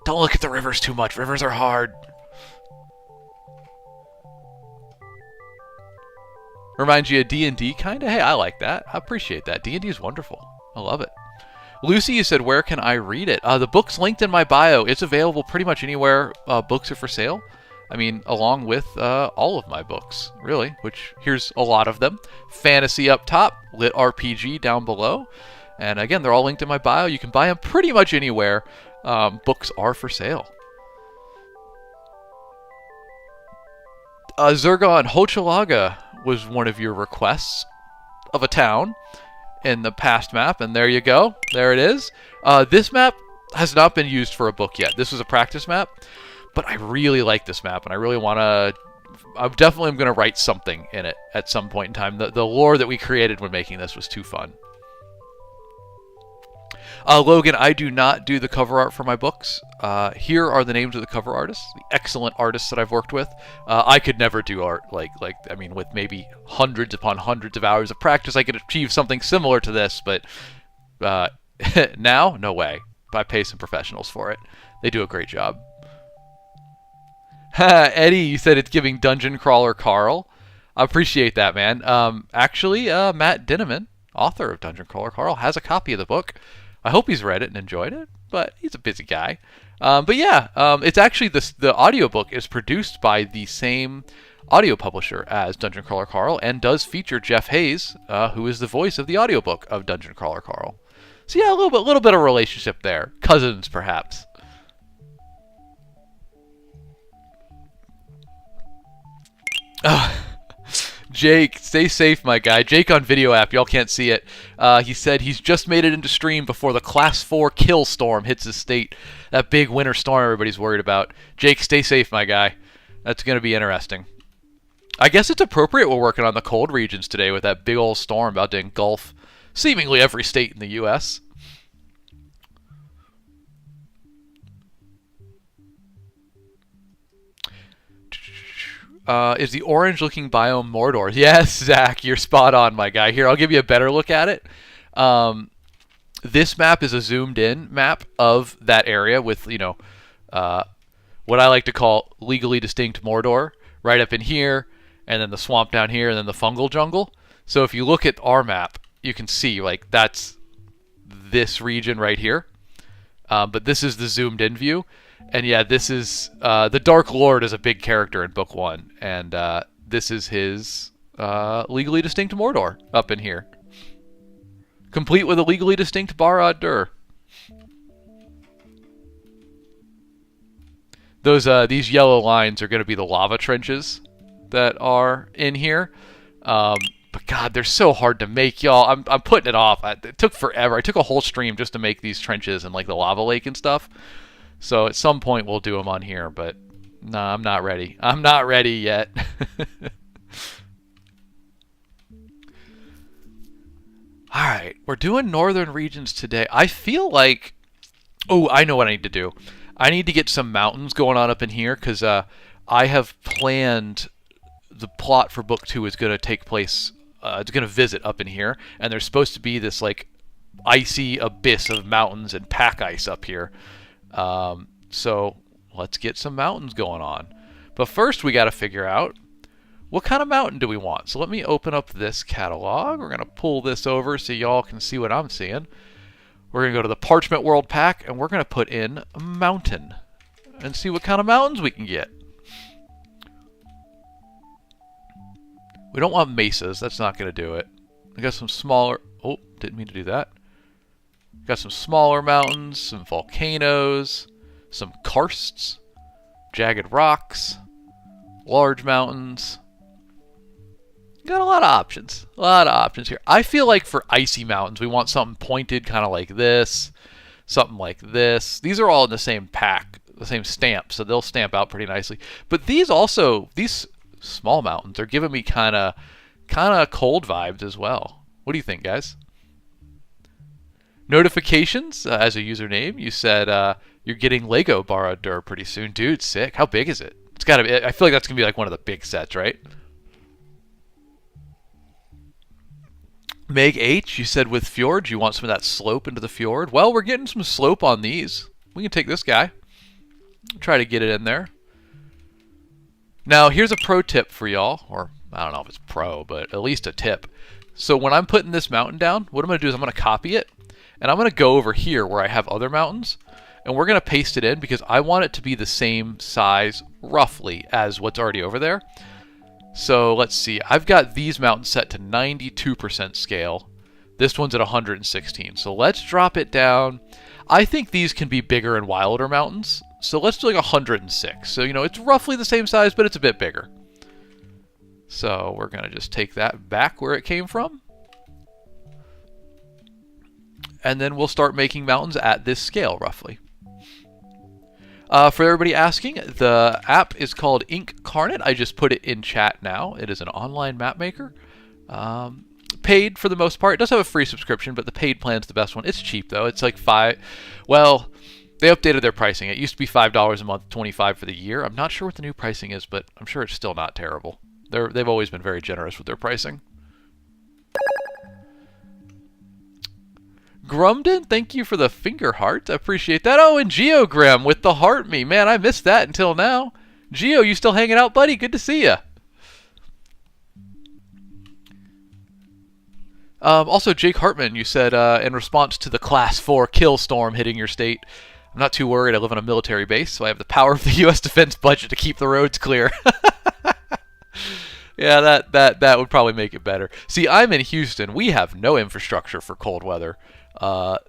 look at the rivers too much. Rivers are hard. Reminds you of D&D, kind of? Hey, I like that. I appreciate that. D&D is wonderful. I love it. Lucy, you said, where can I read it? The book's linked in my bio. It's available pretty much anywhere books are for sale. I mean, along with all of my books, really, which here's a lot of them. Fantasy up top, Lit RPG down below. And again, they're all linked in my bio. You can buy them pretty much anywhere books are for sale. Zergon, Hochelaga was one of your requests of a town in the past map, and there you go. There it is. This map has not been used for a book yet. This was a practice map. But I really like this map, and I really want to... I definitely am going to write something in it at some point in time. The lore that we created when making this was too fun. Logan, I do not do the cover art for my books. Here are the names of the cover artists, the excellent artists that I've worked with. I could never do art with maybe hundreds upon hundreds of hours of practice, I could achieve something similar to this, but now, no way. I pay some professionals for it. They do a great job. Eddie, you said it's giving Dungeon Crawler Carl. I appreciate that, man. Actually, Matt Dinneman, author of Dungeon Crawler Carl, has a copy of the book. I hope he's read it and enjoyed it, but he's a busy guy. But yeah, it's actually the audiobook is produced by the same audio publisher as Dungeon Crawler Carl and does feature Jeff Hayes, who is the voice of the audiobook of Dungeon Crawler Carl. So yeah, a little bit of relationship there. Cousins, perhaps. Jake, stay safe, my guy. Jake on video app, y'all can't see it. He said he's just made it into stream before the Class 4 kill storm hits his state. That big winter storm everybody's worried about. Jake, stay safe, my guy. That's going to be interesting. I guess it's appropriate we're working on the cold regions today with that big old storm about to engulf seemingly every state in the U.S. Is the orange-looking biome Mordor? Yes, Zach, you're spot on, my guy. Here, I'll give you a better look at it. This map is a zoomed-in map of that area with, what I like to call legally distinct Mordor, right up in here, and then the swamp down here, and then the fungal jungle. So if you look at our map, you can see, that's this region right here. But this is the zoomed in view. And yeah, this is the Dark Lord is a big character in Book 1. And this is his legally distinct Mordor up in here. Complete with a legally distinct Barad-dûr. These yellow lines are going to be the lava trenches that are in here. But God, they're so hard to make, y'all. I'm putting it off. It took forever. I took a whole stream just to make these trenches and like the lava lake and stuff. So at some point we'll do them on here, but no, I'm not ready. I'm not ready yet. All right, we're doing northern regions today. I feel like, oh, I know what I need to do. I need to get some mountains going on up in here because I have planned the plot for Book 2 is going to take place. It's going to visit up in here, and there's supposed to be this like icy abyss of mountains and pack ice up here. So let's get some mountains going on. But first, we got to figure out what kind of mountain do we want. So let me open up this catalog. We're going to pull this over so y'all can see what I'm seeing. We're going to go to the Parchment World pack, and we're going to put in a mountain and see what kind of mountains we can get. We don't want mesas. That's not going to do it. We got some smaller... Oh, didn't mean to do that. Got some smaller mountains, some volcanoes, some karsts, jagged rocks, large mountains. Got a lot of options. A lot of options here. I feel like for icy mountains, we want something pointed kind of like this, something like this. These are all in the same pack, the same stamp, so they'll stamp out pretty nicely. But these small mountains are giving me kind of cold vibes as well. What do you think, guys? Notifications as a username. You said you're getting Lego Barad-dûr pretty soon. Dude, sick. How big is it? It's got to be. I feel like that's going to be like one of the big sets, right? Meg H, you said with fjords, you want some of that slope into the fjord. Well, we're getting some slope on these. We can take this guy. Try to get it in there. Now, here's a pro tip for y'all, or I don't know if it's pro, but at least a tip. So when I'm putting this mountain down, what I'm going to do is I'm going to copy it, and I'm going to go over here where I have other mountains, and we're going to paste it in because I want it to be the same size, roughly, as what's already over there. So let's see. I've got these mountains set to 92% scale. This one's at 116. So let's drop it down. I think these can be bigger and wilder mountains. So let's do like 106. So, you know, it's roughly the same size, but it's a bit bigger. So we're going to just take that back where it came from. And then we'll start making mountains at this scale, roughly. For everybody asking, the app is called Incarnate. I just put it in chat now. It is an online map maker. Paid for the most part. It does have a free subscription, but the paid plan's the best one. It's cheap, though. It's like well, they updated their pricing. It used to be $5 a month, $25 for the year. I'm not sure what the new pricing is, but I'm sure it's still not terrible. They've always been very generous with their pricing. Grumden, thank you for the finger heart. I appreciate that. Oh, and Geogrim with the heart me. Man, I missed that until now. Geo, you still hanging out, buddy? Good to see you. Also, Jake Hartman, you said in response to the Class 4 kill storm hitting your state, I'm not too worried. I live on a military base, so I have the power of the U.S. defense budget to keep the roads clear. Yeah, that would probably make it better. See, I'm in Houston. We have no infrastructure for cold weather.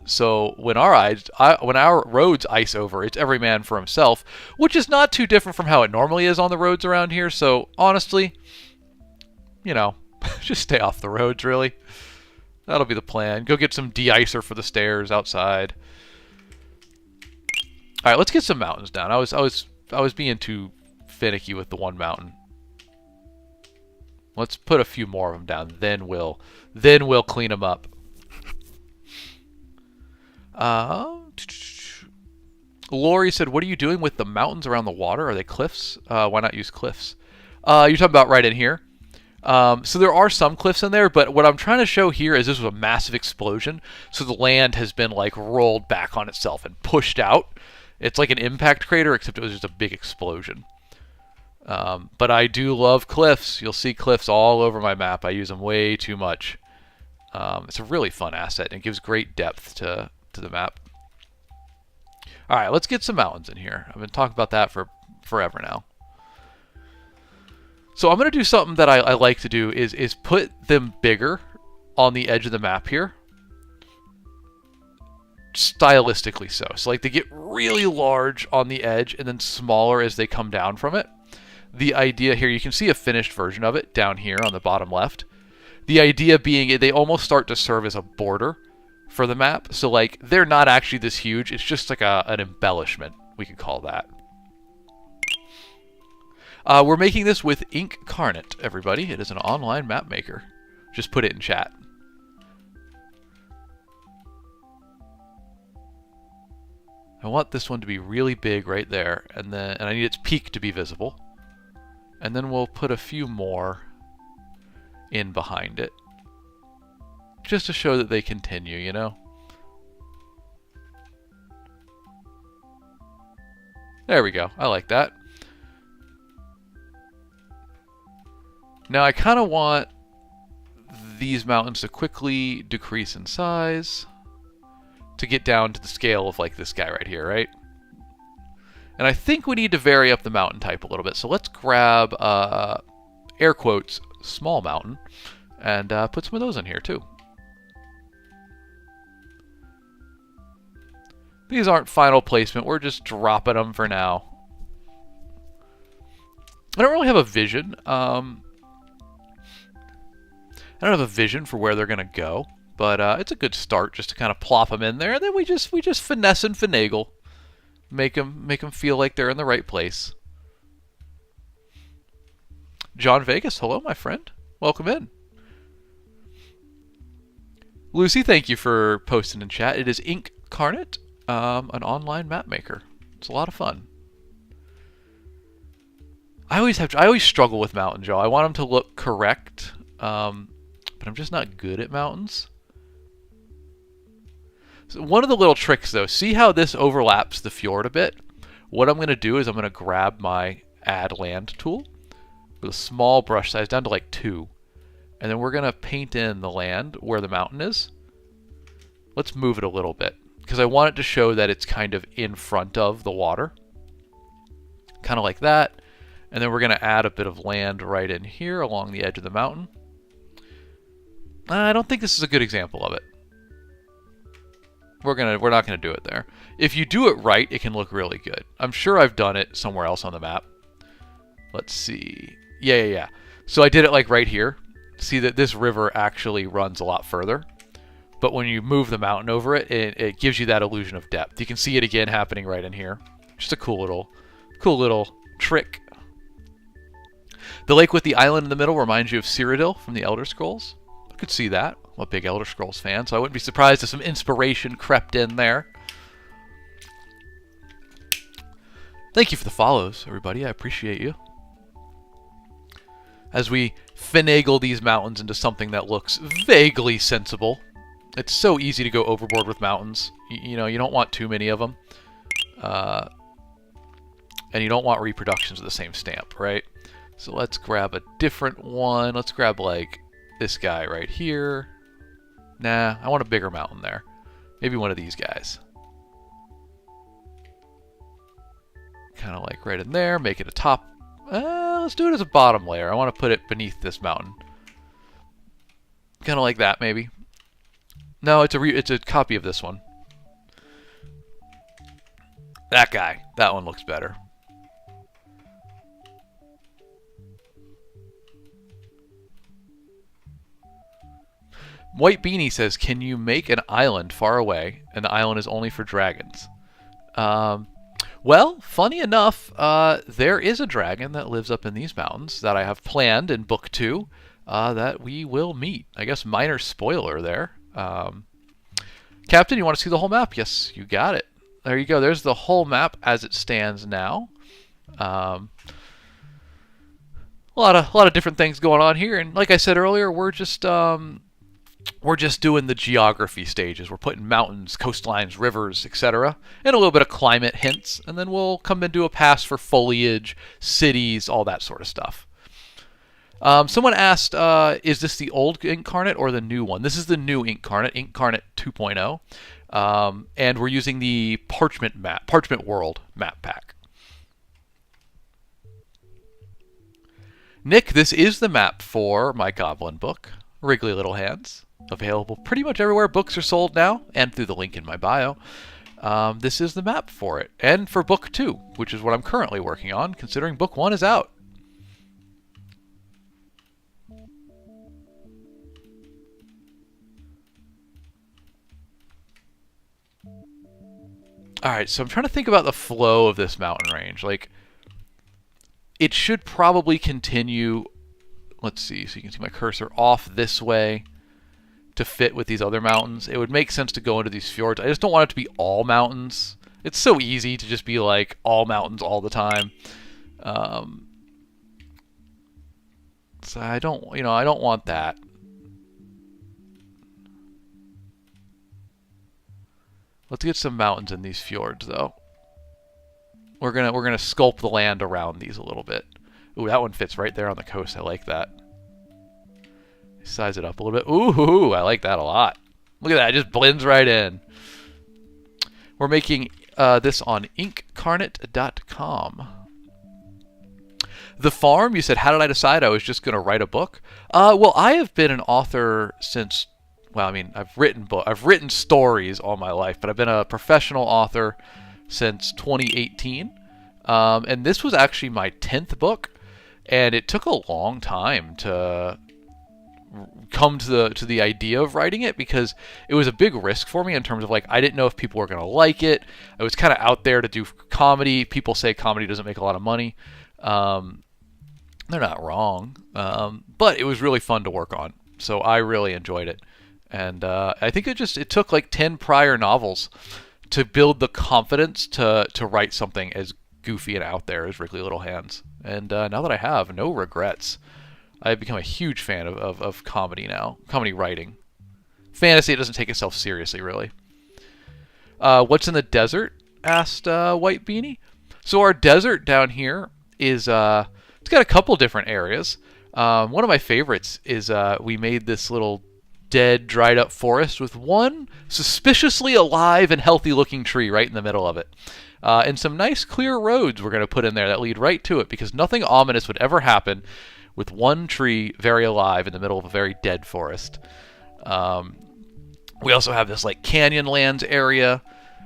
So when our roads ice over, it's every man for himself, which is not too different from how it normally is on the roads around here. So honestly, you know, just stay off the roads, really. That'll be the plan. Go get some de-icer for the stairs outside. All right, let's get some mountains down. I was being too finicky with the one mountain. Let's put a few more of them down. Then we'll clean them up. Lori said, "What are you doing with the mountains around the water? Are they cliffs? Why not use cliffs?" You're talking about right in here. So there are some cliffs in there, but what I'm trying to show here is this was a massive explosion. So the land has been like rolled back on itself and pushed out. It's like an impact crater, except it was just a big explosion. But I do love cliffs. You'll see cliffs all over my map. I use them way too much. It's a really fun asset, and it gives great depth to the map. All right, let's get some mountains in here. I've been talking about that for forever now. So I'm going to do something that I like to do is put them bigger on the edge of the map here. Stylistically so. So like they get really large on the edge and then smaller as they come down from it. The idea here, you can see a finished version of it down here on the bottom left. The idea being they almost start to serve as a border for the map. So like they're not actually this huge. It's just like an embellishment, we could call that. We're making this with Incarnate, everybody. It is an online map maker. Just put it in chat. I want this one to be really big right there, and I need its peak to be visible. And then we'll put a few more in behind it, just to show that they continue, you know? There we go. I like that. Now I kind of want these mountains to quickly decrease in size to get down to the scale of like this guy right here, right? And I think we need to vary up the mountain type a little bit. So let's grab, air quotes, small mountain, and put some of those in here too. These aren't final placement. We're just dropping them for now. I don't really have a vision. I don't have a vision for where they're going to go, but it's a good start just to kind of plop them in there, and then we just finesse and finagle, make them feel like they're in the right place. John Vegas, hello, my friend. Welcome in. Lucy, thank you for posting in chat. It is Incarnate, an online map maker. It's a lot of fun. I always struggle with mountains, y'all. I want them to look correct. But I'm just not good at mountains. So one of the little tricks, though, see how this overlaps the fjord a bit? What I'm going to do is I'm going to grab my Add Land tool with a small brush size down to like 2. And then we're going to paint in the land where the mountain is. Let's move it a little bit, because I want it to show that it's kind of in front of the water. Kind of like that. And then we're going to add a bit of land right in here along the edge of the mountain. I don't think this is a good example of it. We're not gonna do it there. If you do it right, it can look really good. I'm sure I've done it somewhere else on the map. Let's see. Yeah. So I did it like right here. See that this river actually runs a lot further. But when you move the mountain over it, it gives you that illusion of depth. You can see it again happening right in here. Just a cool little trick. The lake with the island in the middle reminds you of Cyrodiil from the Elder Scrolls. Could see that. I'm a big Elder Scrolls fan, so I wouldn't be surprised if some inspiration crept in there. Thank you for the follows, everybody. I appreciate you. As we finagle these mountains into something that looks vaguely sensible. It's so easy to go overboard with mountains. You know, you don't want too many of them. And you don't want reproductions of the same stamp, right? So let's grab a different one. Let's grab like this guy right here. Nah, I want a bigger mountain there. Maybe one of these guys. Kind of like right in there. Make it a top. Let's do it as a bottom layer. I want to put it beneath this mountain. Kind of like that, maybe. No, it's a copy of this one. That guy. That one looks better. White Beanie says, can you make an island far away, and the island is only for dragons? Well, funny enough, there is a dragon that lives up in these mountains that I have planned in Book 2 that we will meet. I guess minor spoiler there. Captain, you want to see the whole map? Yes, you got it. There you go. There's the whole map as it stands now. A lot of different things going on here, and like I said earlier, we're just doing the geography stages. We're putting mountains, coastlines, rivers, etc., and a little bit of climate hints, and then we'll come into a pass for foliage, cities, all that sort of stuff. Someone asked, is this the old Incarnate or the new one? This is the new Incarnate, Incarnate 2.0. And we're using the Parchment World map pack. Nick, this is the map for my Goblin book, Wriggly Little Hands. Available pretty much everywhere books are sold now, and through the link in my bio. This is the map for it, and for book 2, which is what I'm currently working on, considering book 1 is out. Alright, so I'm trying to think about the flow of this mountain range. Like, it should probably continue, let's see, so you can see my cursor off this way to fit with these other mountains. It would make sense to go into these fjords. I just don't want it to be all mountains. It's so easy to just be like all mountains all the time. So I don't want that. Let's get some mountains in these fjords, though. We're gonna sculpt the land around these a little bit. Ooh, that one fits right there on the coast. I like that. Size it up a little bit. Ooh, I like that a lot. Look at that, it just blends right in. We're making this on inkcarnate.com. The Farm, you said, how did I decide I was just going to write a book? Well, I have been an author since, well, I mean, I've written stories all my life, but I've been a professional author since 2018. And this was actually my 10th book, and it took a long time to come to the idea of writing it, because it was a big risk for me in terms of, like, I didn't know if people were going to like it. I was kind of out there to do comedy. People say comedy doesn't make a lot of money. They're not wrong, but it was really fun to work on, so I really enjoyed it. And I think it took like 10 prior novels to build the confidence to write something as goofy and out there as Wriggly Little Hands. And now that I have, no regrets. I've become a huge fan of comedy now, comedy writing. Fantasy, it doesn't take itself seriously, really. What's in the desert? Asked White Beanie. So our desert down here is, it's got a couple different areas. One of my favorites is we made this little dead, dried up forest with one suspiciously alive and healthy looking tree right in the middle of it. And some nice clear roads we're going to put in there that lead right to it, because nothing ominous would ever happen with one tree very alive in the middle of a very dead forest. We also have this like Canyonlands area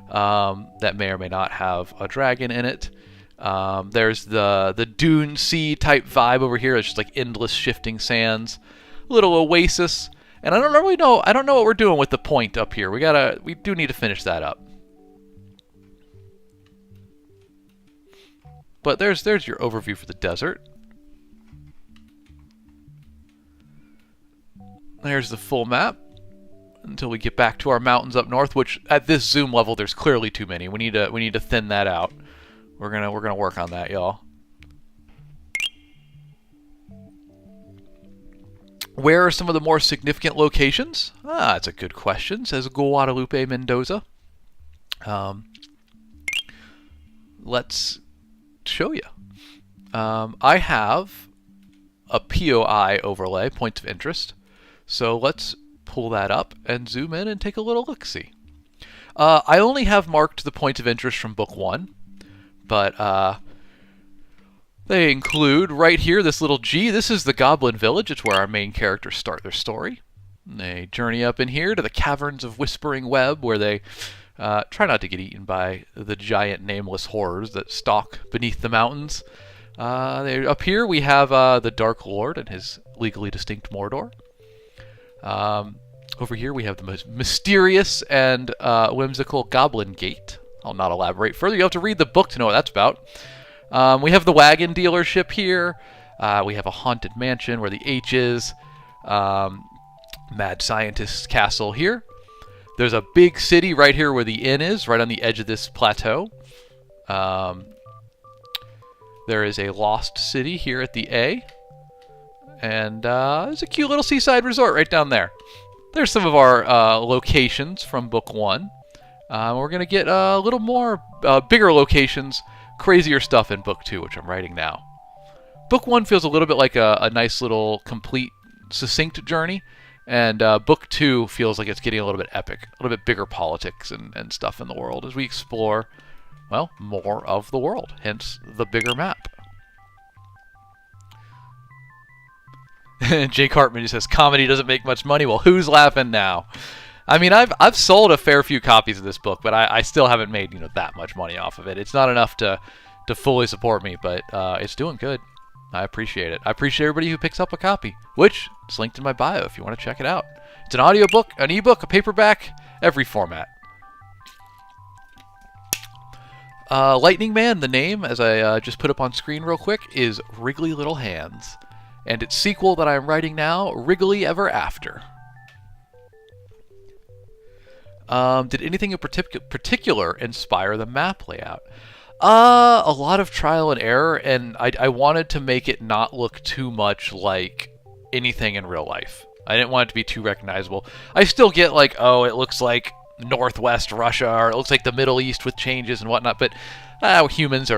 that may or may not have a dragon in it. There's the Dune Sea type vibe over here. It's just like endless shifting sands, little oasis. And I don't know what we're doing with the point up here. We do need to finish that up. But there's your overview for the desert. There's the full map until we get back to our mountains up north, which at this zoom level there's clearly too many. We need to thin that out. We're gonna work on that, y'all. Where are some of the more significant locations? That's a good question, says Guadalupe Mendoza. Let's show you. I have a POI overlay, points of interest. So let's pull that up and zoom in and take a little look-see. I only have marked the points of interest from book 1, but they include right here this little G. This is the Goblin Village. It's where our main characters start their story. And they journey up in here to the Caverns of Whispering Web, where they try not to get eaten by the giant nameless horrors that stalk beneath the mountains. Up here we have the Dark Lord and his legally distinct Mordor. Over here we have the most mysterious and whimsical Goblin Gate. I'll not elaborate further. You have to read the book to know what that's about. We have the wagon dealership here. We have a haunted mansion where the H is. Mad Scientist's castle here. There's a big city right here where the inn is, right on the edge of this plateau. There is a lost city here at the A. And there's a cute little seaside resort right down there. There's some of our locations from book 1. We're going to get a little more bigger locations, crazier stuff in book 2, which I'm writing now. Book 1 feels a little bit like a nice little complete, succinct journey, and Book 2 feels like it's getting a little bit epic, a little bit bigger politics and stuff in the world as we explore, well, more of the world, hence the bigger map. Jake Hartman just says, comedy doesn't make much money. Well, who's laughing now? I mean, I've sold a fair few copies of this book, but I still haven't made that much money off of it. It's not enough to fully support me, but it's doing good. I appreciate it. I appreciate everybody who picks up a copy, which is linked in my bio if you want to check it out. It's an audiobook, an ebook, a paperback, every format. Lightning Man, the name, as I just put up on screen real quick, is Wriggly Little Hands. And its sequel that I'm writing now, Wriggly Ever After. Did anything in particular inspire the map layout? A lot of trial and error, and I wanted to make it not look too much like anything in real life. I didn't want it to be too recognizable. I still get like, oh, it looks like Northwest Russia, or it looks like the Middle East with changes and whatnot, but humans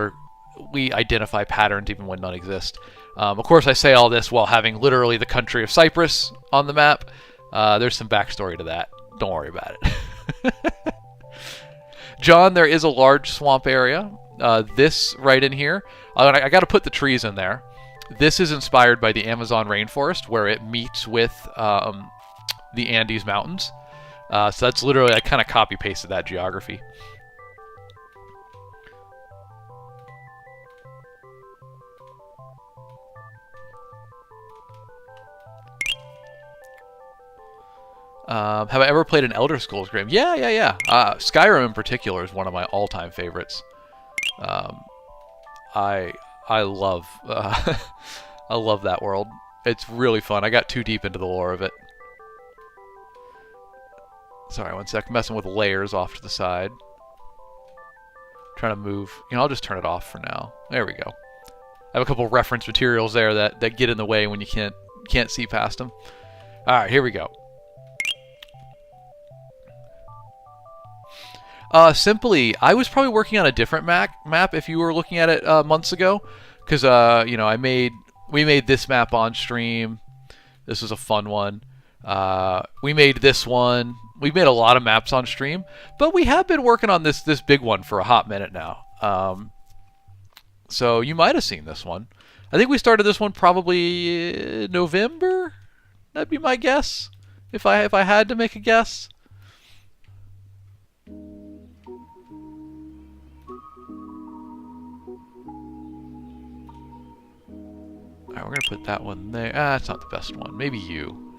we identify patterns even when none exist. Of course, I say all this while having literally the country of Cyprus on the map. There's some backstory to that. Don't worry about it. John, there is a large swamp area. This right in here, I got to put the trees in there. This is inspired by the Amazon rainforest, where it meets with the Andes Mountains. So that's literally, I kind of copy-pasted that geography. Have I ever played an Elder Scrolls game? Yeah. Skyrim in particular is one of my all-time favorites. I love I love that world. It's really fun. I got too deep into the lore of it. Sorry, one sec. Messing with layers off to the side. Trying to move. I'll just turn it off for now. There we go. I have a couple reference materials there that get in the way when you can't see past them. All right, here we go. Simply, I was probably working on a different map if you were looking at it months ago, because we made this map on stream. This was a fun one. We made this one. We've made a lot of maps on stream, but we have been working on this big one for a hot minute now. So you might have seen this one. I think we started this one probably November. That'd be my guess, if I had to make a guess. Alright, we're gonna put that one there. That's not the best one. Maybe you.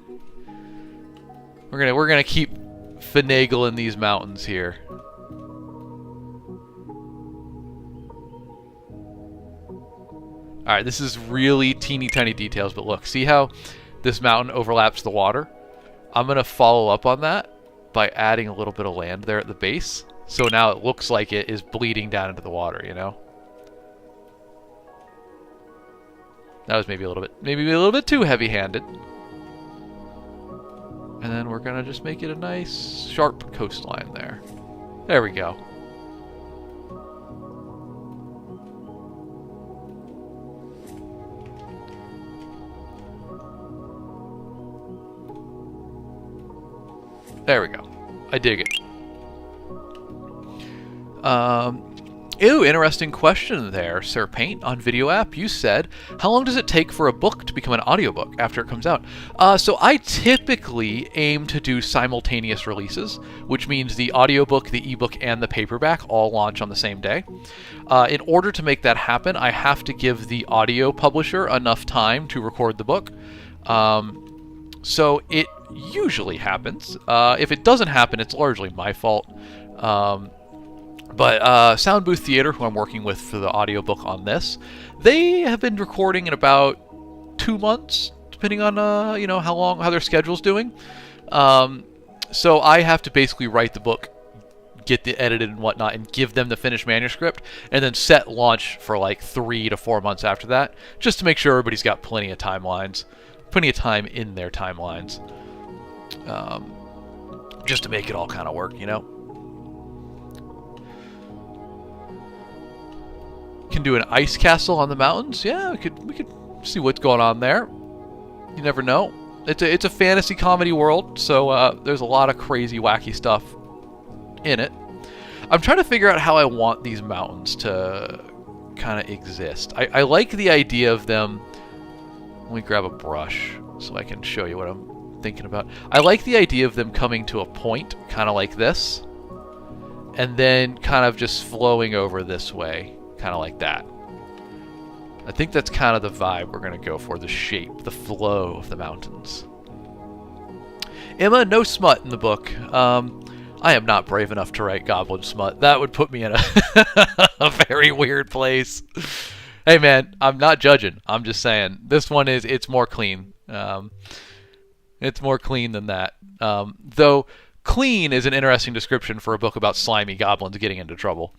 We're gonna keep finagling these mountains here. Alright, this is really teeny tiny details, but look, see how this mountain overlaps the water? I'm gonna follow up on that by adding a little bit of land there at the base. So now it looks like it is bleeding down into the water, That was maybe a little bit too heavy-handed. And then we're gonna just make it a nice, sharp coastline there. There we go. There we go. I dig it. Ew, interesting question there, Sir Paint on Video App. You said, how long does it take for a book to become an audiobook after it comes out? So I typically aim to do simultaneous releases, which means the audiobook, the ebook, and the paperback all launch on the same day. In order to make that happen, I have to give the audio publisher enough time to record the book. So it usually happens. If it doesn't happen, it's largely my fault. But Sound Booth Theater, who I'm working with for the audiobook on this, they have been recording in about 2 months, depending on how their schedule's doing. So I have to basically write the book, get the edited and whatnot, and give them the finished manuscript, and then set launch for like 3 to 4 months after that, just to make sure everybody's got plenty of time in their timelines, just to make it all kind of work, Can do an ice castle on the mountains. Yeah, we could see what's going on there. You never know. It's a fantasy comedy world, so there's a lot of crazy, wacky stuff in it. I'm trying to figure out how I want these mountains to kind of exist. I like the idea of them. Let me grab a brush so I can show you what I'm thinking about. I like the idea of them coming to a point, kind of like this, and then kind of just flowing over this way, kind of like that. I think that's kind of the vibe we're going to go for, the shape, the flow of the mountains. Emma, no smut in the book. I am not brave enough to write goblin smut. That would put me in a very weird place. Hey man, I'm not judging. I'm just saying this one it's more clean. It's more clean than that. Though clean is an interesting description for a book about slimy goblins getting into trouble.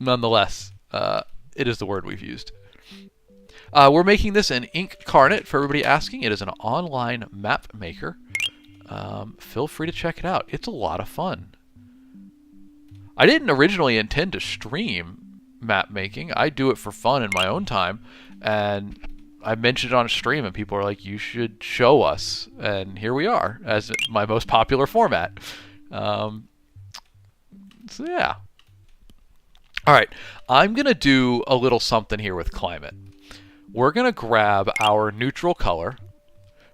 Nonetheless, it is the word we've used. We're making this an Inkarnate for everybody asking. It is an online map maker. Feel free to check it out. It's a lot of fun. I didn't originally intend to stream map making. I do it for fun in my own time, and I mentioned it on a stream, and people are like, you should show us, and here we are as my most popular format. So yeah. Alright, I'm going to do a little something here with climate. We're going to grab our neutral color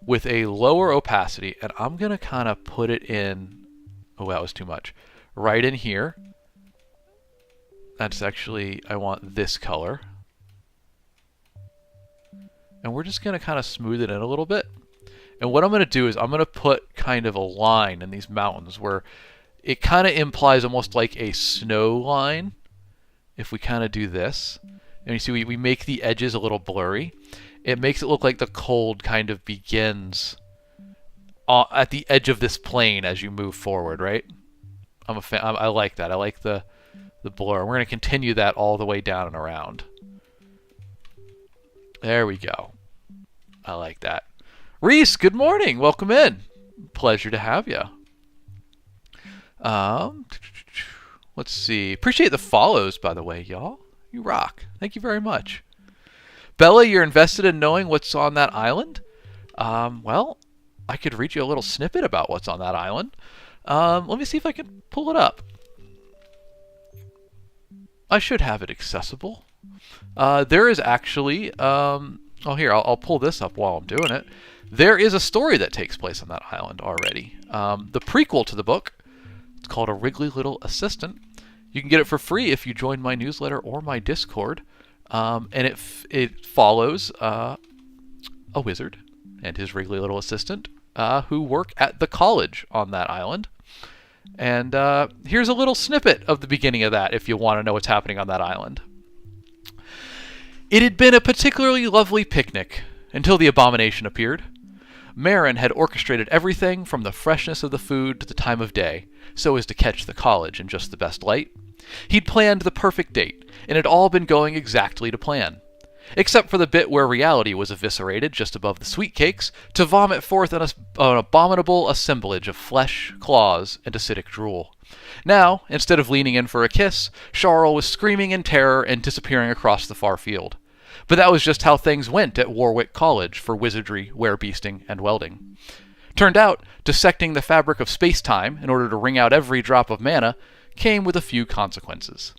with a lower opacity, and I'm going to kind of put it in, oh, that was too much, right in here. That's actually, I want this color. And we're just going to kind of smooth it in a little bit. And what I'm going to do is I'm going to put kind of a line in these mountains where it kind of implies almost like a snow line. If we kind of do this, and you see we make the edges a little blurry, it makes it look like the cold kind of begins at the edge of this plane as you move forward, right? I'm a fan. I like that. I like the blur. We're going to continue that all the way down and around. There we go. I like that. Reese, good morning. Welcome in. Pleasure to have you. Let's see. Appreciate the follows, by the way, y'all. You rock. Thank you very much. Bella, you're invested in knowing what's on that island? Well, I could read you a little snippet about what's on that island. Let me see if I can pull it up. I should have it accessible. There is actually... oh, here, I'll pull this up while I'm doing it. There is a story that takes place on that island already. The prequel to the book. It's called A Wriggly Little Assistant. You can get it for free if you join my newsletter or my Discord. And it follows a wizard and his wriggly little assistant who work at the college on that island. And here's a little snippet of the beginning of that if you want to know what's happening on that island. It had been a particularly lovely picnic until the abomination appeared. Marin had orchestrated everything from the freshness of the food to the time of day, so as to catch the college in just the best light. He'd planned the perfect date, and it had all been going exactly to plan. Except for the bit where reality was eviscerated just above the sweet cakes, to vomit forth an abominable assemblage of flesh, claws, and acidic drool. Now, instead of leaning in for a kiss, Charles was screaming in terror and disappearing across the far field. But that was just how things went at Warwick College for wizardry, werebeasting, and welding. Turned out, dissecting the fabric of space-time in order to wring out every drop of mana came with a few consequences.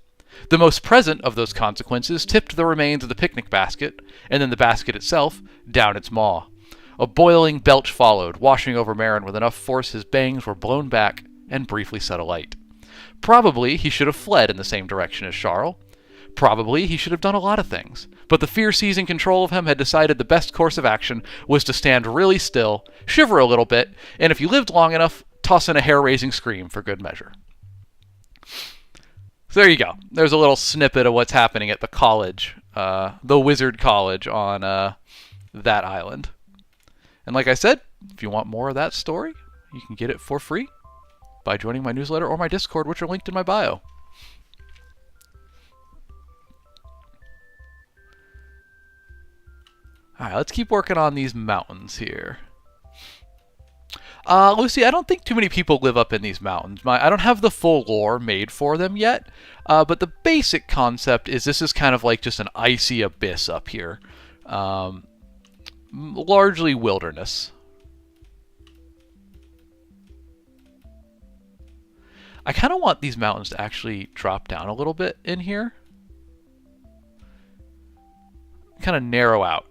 The most present of those consequences tipped the remains of the picnic basket, and then the basket itself, down its maw. A boiling belch followed, washing over Marin with enough force his bangs were blown back and briefly set alight. Probably he should have fled in the same direction as Charles. Probably he should have done a lot of things, but the fear seizing control of him had decided the best course of action was to stand really still, shiver a little bit, and if you lived long enough, toss in a hair-raising scream for good measure. So there you go. There's a little snippet of what's happening at the college, the Wizard College on that island. And like I said, if you want more of that story, you can get it for free by joining my newsletter or my Discord, which are linked in my bio. Alright, let's keep working on these mountains here. Lucy, I don't think too many people live up in these mountains. I don't have the full lore made for them yet, but the basic concept is this is kind of like just an icy abyss up here. Largely wilderness. I kind of want these mountains to actually drop down a little bit in here. Kind of narrow out.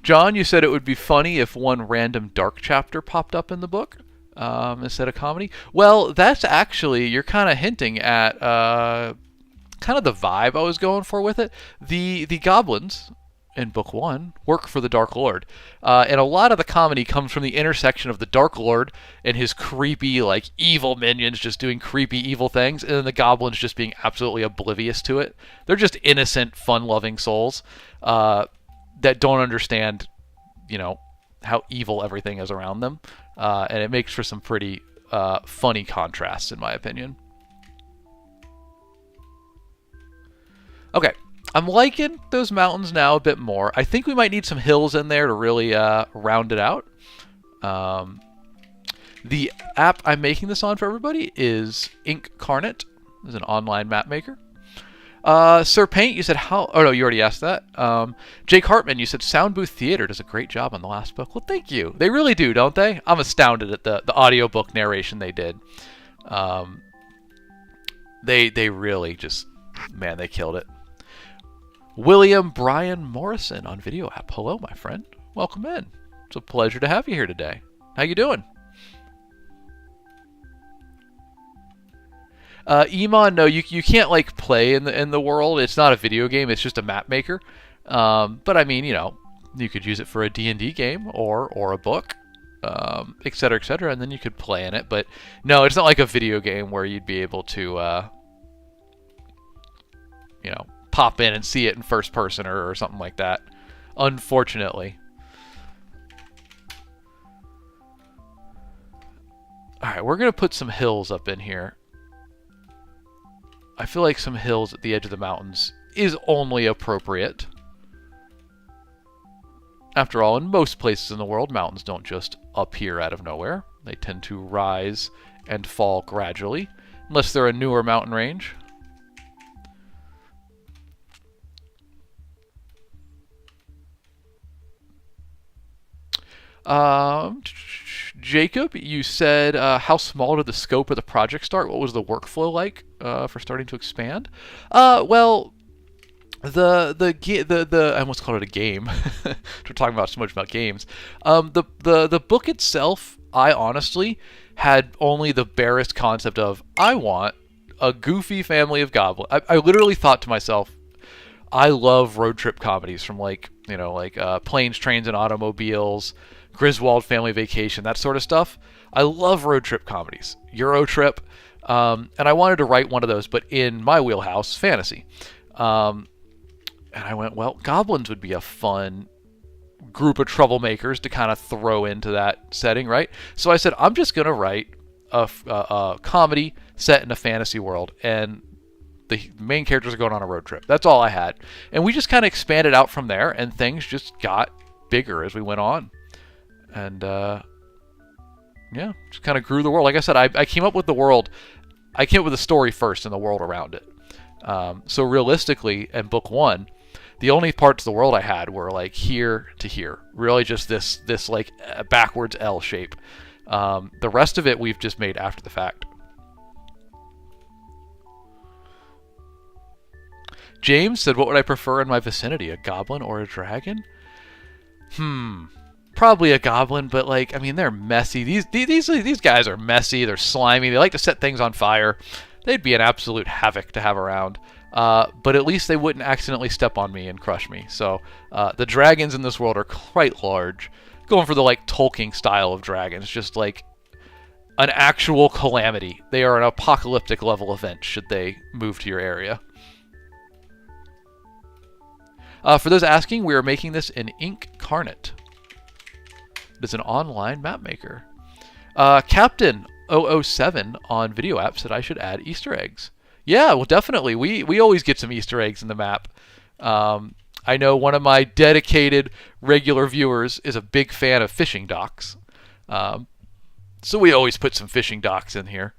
John, you said it would be funny if one random dark chapter popped up in the book instead of comedy. Well, that's actually, you're kind of hinting at kind of the vibe I was going for with it. The goblins in book one work for the Dark Lord, and a lot of the comedy comes from the intersection of the Dark Lord and his creepy, like, evil minions just doing creepy, evil things, and then the goblins just being absolutely oblivious to it. They're just innocent, fun-loving souls that don't understand, how evil everything is around them, and it makes for some pretty funny contrasts, in my opinion. Okay, I'm liking those mountains now a bit more. I think we might need some hills in there to really round it out. The app I'm making this on for everybody is Incarnate. It's an online map maker. Sir Paint, you said how... Oh, no, you already asked that. Jake Hartman, you said Sound Booth Theater does a great job on the last book. Well, thank you. They really do, don't they? I'm astounded at the audiobook narration they did. They really just... Man, they killed it. William Brian Morrison on Video App. Hello, my friend. Welcome in. It's a pleasure to have you here today. How you doing? Iman, no, you can't like play in the world. It's not a video game. It's just a map maker. But I mean, you could use it for a D&D game or a book, et cetera, and then you could play in it. But no, it's not like a video game where you'd be able to, pop in and see it in first person or something like that. Unfortunately. All right, we're gonna put some hills up in here. I feel like some hills at the edge of the mountains is only appropriate. After all, in most places in the world, mountains don't just appear out of nowhere. They tend to rise and fall gradually, unless they're a newer mountain range. Jacob, you said, how small did the scope of the project start? What was the workflow like for starting to expand? Well, I almost called it a game. We're talking about so much about games. The book itself, I honestly had only the barest concept of, I want a goofy family of goblins. I literally thought to myself, I love road trip comedies from Planes, Trains, and Automobiles, Griswold Family Vacation, that sort of stuff. I love road trip comedies. Euro Trip. And I wanted to write one of those, but in my wheelhouse, fantasy. And I went, well, goblins would be a fun group of troublemakers to kind of throw into that setting, right? So I said, I'm just going to write a comedy set in a fantasy world, and the main characters are going on a road trip. That's all I had. And we just kind of expanded out from there, and things just got bigger as we went on. And, just kind of grew the world. Like I said, I came up with the world. I came up with the story first and the world around it. So realistically, in book one, the only parts of the world I had were like here to here. Really just this like backwards L shape. The rest of it we've just made after the fact. James said, what would I prefer in my vicinity, a goblin or a dragon? Probably a goblin, but they're messy. These guys are messy. They're slimy. They like to set things on fire. They'd be an absolute havoc to have around. But at least they wouldn't accidentally step on me and crush me. So the dragons in this world are quite large. Going for the Tolkien style of dragons, just like an actual calamity. They are an apocalyptic level event should they move to your area. For those asking, we are making this in Incarnate. It's an online map maker. Captain 007 on Video App said I should add Easter eggs. Yeah, well, definitely. We always get some Easter eggs in the map. I know one of my dedicated regular viewers is a big fan of fishing docks. So we always put some fishing docks in here.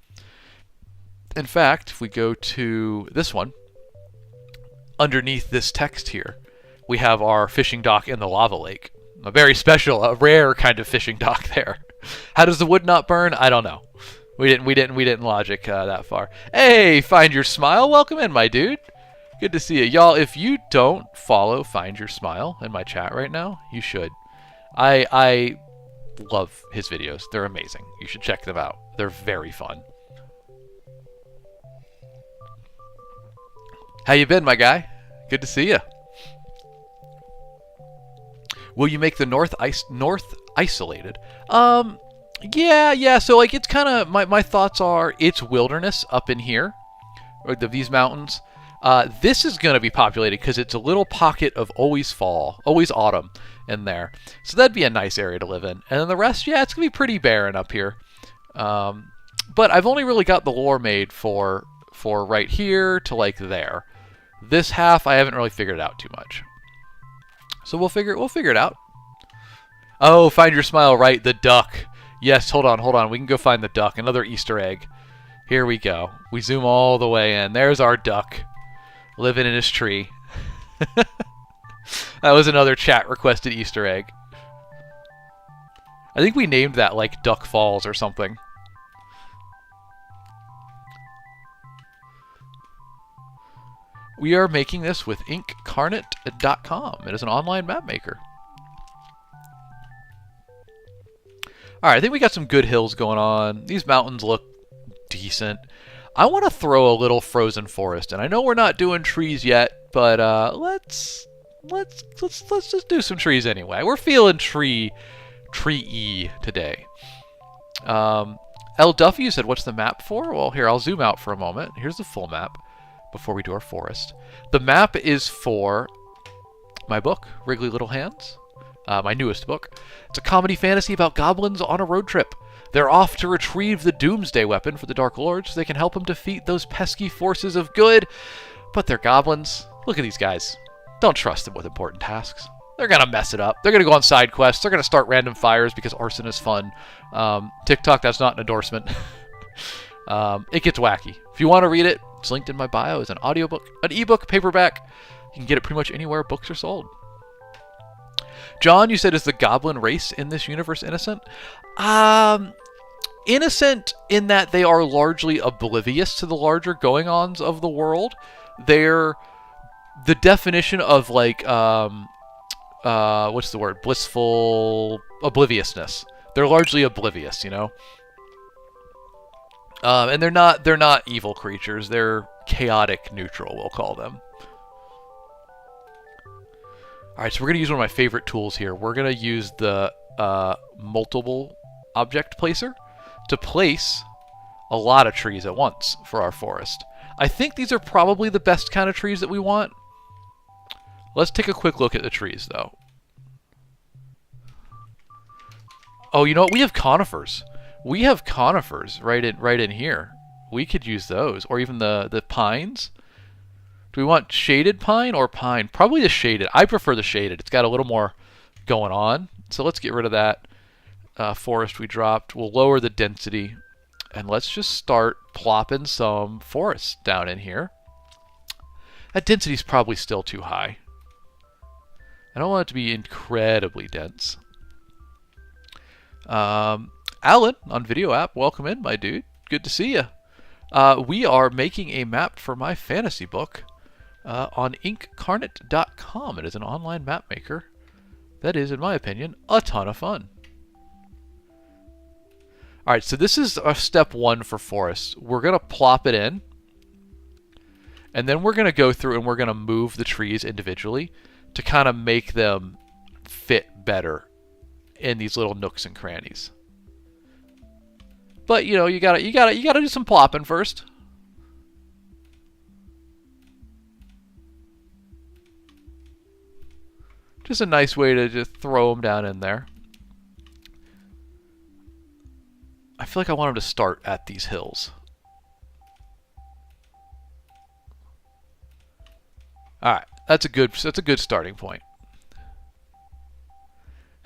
In fact, if we go to this one, underneath this text here, we have our fishing dock in the lava lake. A very special, a rare kind of fishing dock there. How does the wood not burn? I don't know. We didn't logic that far. Hey, Find Your Smile, welcome in, my dude. Good to see you, y'all. If you don't follow Find Your Smile in my chat right now, you should. I love his videos. They're amazing. You should check them out. They're very fun. How you been, my guy? Good to see you. Will you make the north isolated? Yeah. So like it's kind of my thoughts are it's wilderness up in here, or these mountains. This is going to be populated because it's a little pocket of always fall, always autumn in there. So that'd be a nice area to live in. And then the rest, yeah, it's going to be pretty barren up here. But I've only really got the lore made for right here to like there. This half I haven't really figured it out too much. So we'll figure it out. Oh, Find Your Smile, right, the duck. Yes, hold on. We can go find the duck. Another Easter egg. Here we go. We zoom all the way in. There's our duck living in his tree. That was another chat requested Easter egg. I think we named that like Duck Falls or something. We are making this with inkcarnate.com. It is an online map maker. Alright, I think we got some good hills going on. These mountains look decent. I want to throw a little frozen forest, and I know we're not doing trees yet, but let's just do some trees anyway. We're feeling tree-y today. L. Duffy, you said, what's the map for? Well, here, I'll zoom out for a moment. Here's the full map before we do our forest. The map is for my book, Wriggly Little Hands, my newest book. It's a comedy fantasy about goblins on a road trip. They're off to retrieve the Doomsday Weapon for the Dark Lord so they can help them defeat those pesky forces of good. But they're goblins. Look at these guys. Don't trust them with important tasks. They're going to mess it up. They're going to go on side quests. They're going to start random fires because arson is fun. TikTok, that's not an endorsement. It gets wacky. If you want to read it, it's linked in my bio as an audiobook, an ebook, paperback. You can get it pretty much anywhere books are sold. John, you said, is the goblin race in this universe innocent? Innocent in that they are largely oblivious to the larger going-ons of the world. They're the definition of like what's the word? Blissful obliviousness. They're largely oblivious, you know. And they're not evil creatures. They're chaotic neutral, we'll call them. Alright, so we're going to use one of my favorite tools here. We're going to use the multiple object placer to place a lot of trees at once for our forest. I think these are probably the best kind of trees that we want. Let's take a quick look at the trees, though. Oh, you know what? We have conifers. We have conifers right in here. We could use those, or even the pines. Do we want shaded pine or pine? Probably the shaded. I prefer the shaded. It's got a little more going on. So let's get rid of that forest we dropped. We'll lower the density. And let's just start plopping some forest down in here. That density is probably still too high. I don't want it to be incredibly dense. Alan on Video App, welcome in, my dude. Good to see you. We are making a map for my fantasy book on inkcarnate.com. It is an online map maker that is, in my opinion, a ton of fun. Alright, so this is step one for forests. We're going to plop it in, and then we're going to go through and we're going to move the trees individually to kind of make them fit better in these little nooks and crannies. But you know, you gotta do some plopping first. Just a nice way to just throw them down in there. I feel like I want them to start at these hills. All right, that's a good starting point.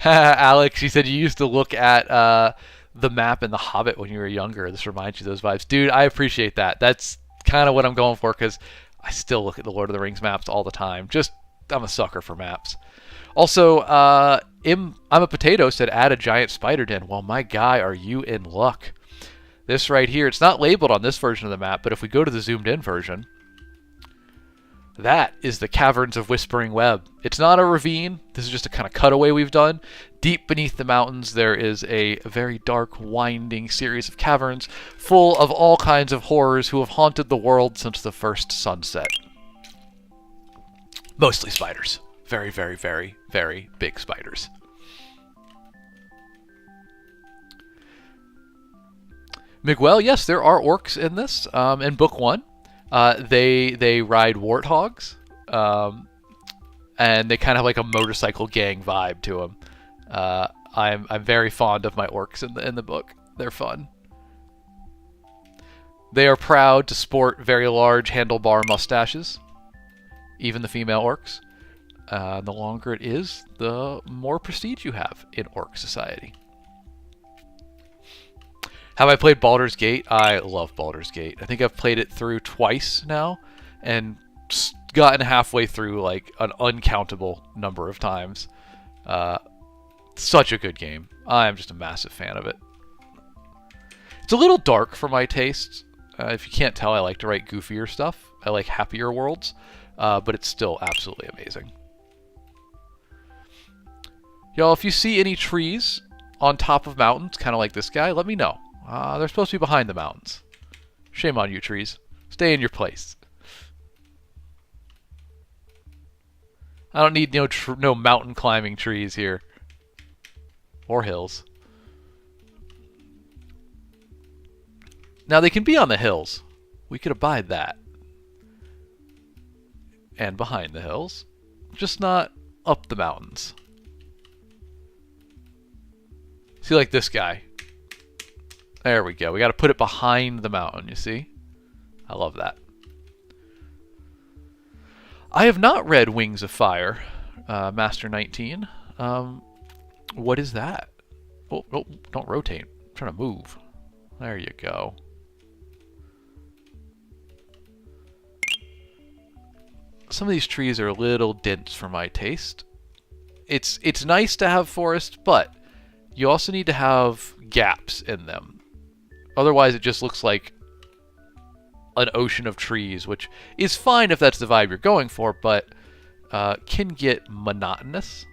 Alex, you said you used to look at the map in The Hobbit when you were younger. This reminds you of those vibes. Dude, I appreciate that. That's kind of what I'm going for, because I still look at the Lord of the Rings maps all the time. I'm a sucker for maps. Also, I'm a Potato said, add a giant spider den. Well, my guy, are you in luck? This right here, it's not labeled on this version of the map, but if we go to the zoomed in version, that is the Caverns of Whispering Web. It's not a ravine. This is just a kind of cutaway we've done. Deep beneath the mountains, there is a very dark, winding series of caverns full of all kinds of horrors who have haunted the world since the first sunset. Mostly spiders. Very, very, very, very big spiders. Miguel, yes, there are orcs in this. In book 1. They ride warthogs, and they kind of have like a motorcycle gang vibe to them. I'm very fond of my orcs in the book. They're fun. They are proud to sport very large handlebar mustaches, even the female orcs. The longer it is, the more prestige you have in orc society. Have I played Baldur's Gate? I love Baldur's Gate. I think I've played it through twice now, and gotten halfway through like an uncountable number of times. Such a good game. I'm just a massive fan of it. It's a little dark for my tastes. If you can't tell, I like to write goofier stuff. I like happier worlds, but it's still absolutely amazing. Y'all, if you see any trees on top of mountains, kind of like this guy, let me know. They're supposed to be behind the mountains. Shame on you, trees. Stay in your place. I don't need no mountain climbing trees here. Or hills. Now, they can be on the hills. We could abide that. And behind the hills. Just not up the mountains. See, like this guy. There we go. We got to put it behind the mountain, you see? I love that. I have not read Wings of Fire, Master 19. What is that? Oh, don't rotate. I'm trying to move. There you go. Some of these trees are a little dense for my taste. It's nice to have forest, but you also need to have gaps in them. Otherwise, it just looks like an ocean of trees, which is fine if that's the vibe you're going for, but can get monotonous.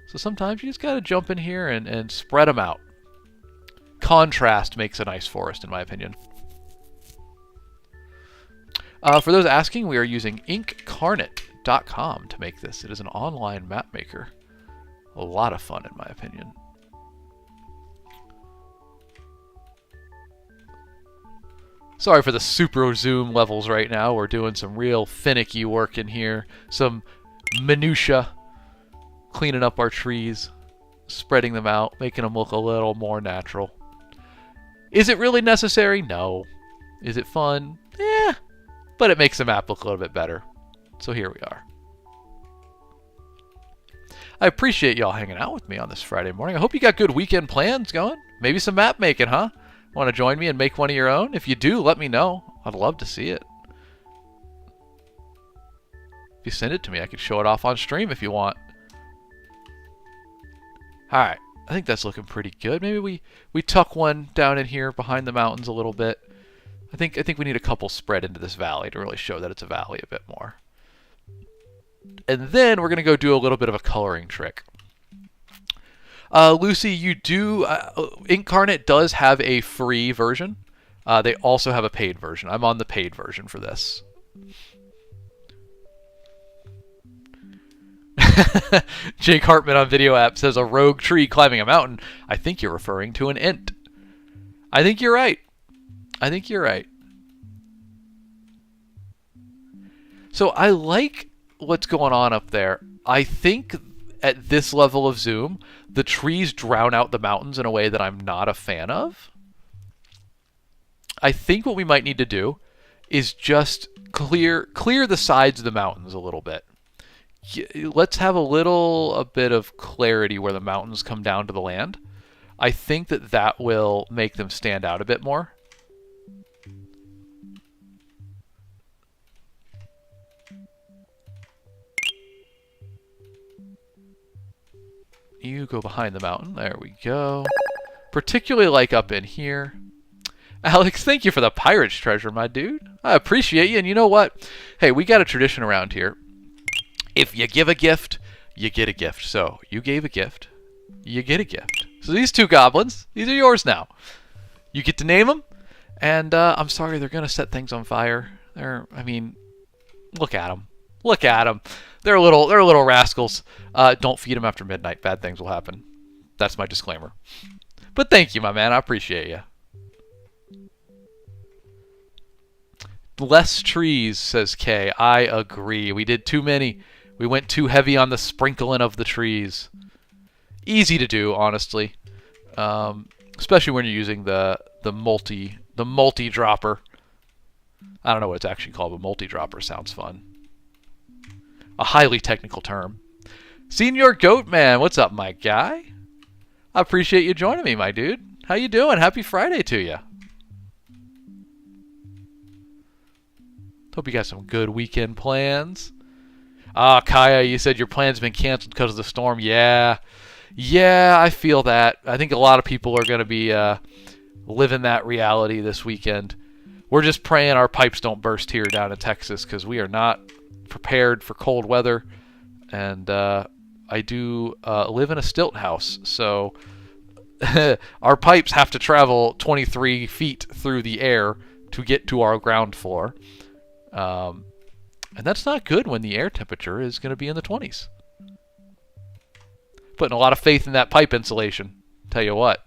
So sometimes you just got to jump in here and spread them out. Contrast makes a nice forest, in my opinion. For those asking, we are using inkcarnate.com to make this. It is an online map maker. A lot of fun, in my opinion. Sorry for the super zoom levels right now. We're doing some real finicky work in here. Some minutia. Cleaning up our trees. Spreading them out. Making them look a little more natural. Is it really necessary? No. Is it fun? Yeah. But it makes the map look a little bit better. So here we are. I appreciate y'all hanging out with me on this Friday morning. I hope you got good weekend plans going. Maybe some map making, huh? Want to join me and make one of your own? If you do, let me know. I'd love to see it. If you send it to me, I could show it off on stream if you want. Alright, I think that's looking pretty good. Maybe we tuck one down in here behind the mountains a little bit. I think we need a couple spread into this valley to really show that it's a valley a bit more. And then we're going to go do a little bit of a coloring trick. Lucy, you do... Incarnate does have a free version. They also have a paid version. I'm on the paid version for this. Jake Hartman on Video App says, a rogue tree climbing a mountain. I think you're referring to an int. I think you're right. I think you're right. So I like what's going on up there. I think at this level of zoom, the trees drown out the mountains in a way that I'm not a fan of. I think what we might need to do is just clear the sides of the mountains a little bit. Let's have a bit of clarity where the mountains come down to the land. I think that that will make them stand out a bit more. You go behind the mountain. There we go. Particularly like up in here. Alex, thank you for the pirate's treasure, my dude. I appreciate you. And you know what? Hey, we got a tradition around here. If you give a gift, you get a gift. So you gave a gift, you get a gift. So these two goblins, these are yours now. You get to name them. And I'm sorry, they're going to set things on fire. I mean, look at them. Look at them. They're little rascals. Don't feed them after midnight. Bad things will happen. That's my disclaimer. But thank you, my man. I appreciate you. Less trees, says Kay. I agree. We did too many. We went too heavy on the sprinkling of the trees. Easy to do, honestly. Especially when you're using the multi dropper. I don't know what it's actually called, but multi dropper sounds fun. A highly technical term. Senior Goat Man, what's up, my guy? I appreciate you joining me, my dude. How you doing? Happy Friday to you. Hope you got some good weekend plans. Kaya, you said your plan's been canceled because of the storm. Yeah, I feel that. I think a lot of people are going to be living that reality this weekend. We're just praying our pipes don't burst here down in Texas because we are not prepared for cold weather. And I do live in a stilt house, so our pipes have to travel 23 feet through the air to get to our ground floor. And that's not good when the air temperature is going to be in the 20s. Putting a lot of faith in that pipe insulation. Tell you what.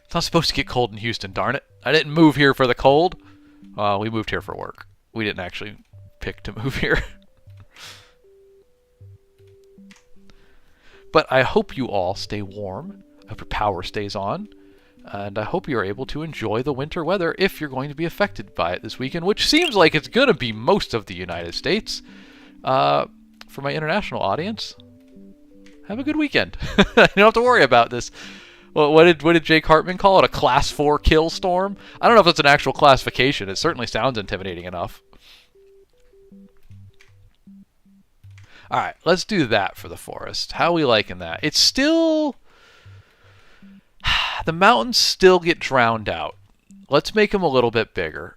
It's not supposed to get cold in Houston, darn it. I didn't move here for the cold. We moved here for work. We didn't actually pick to move here. But I hope you all stay warm. I hope your power stays on. And I hope you're able to enjoy the winter weather if you're going to be affected by it this weekend, which seems like it's going to be most of the United States. For my international audience, have a good weekend. You don't have to worry about this. Well, what did Jake Hartman call it? A class 4 kill storm? I don't know if it's an actual classification. It certainly sounds intimidating enough. All right, let's do that for the forest. How are we liking that? It's still... The mountains still get drowned out. Let's make them a little bit bigger.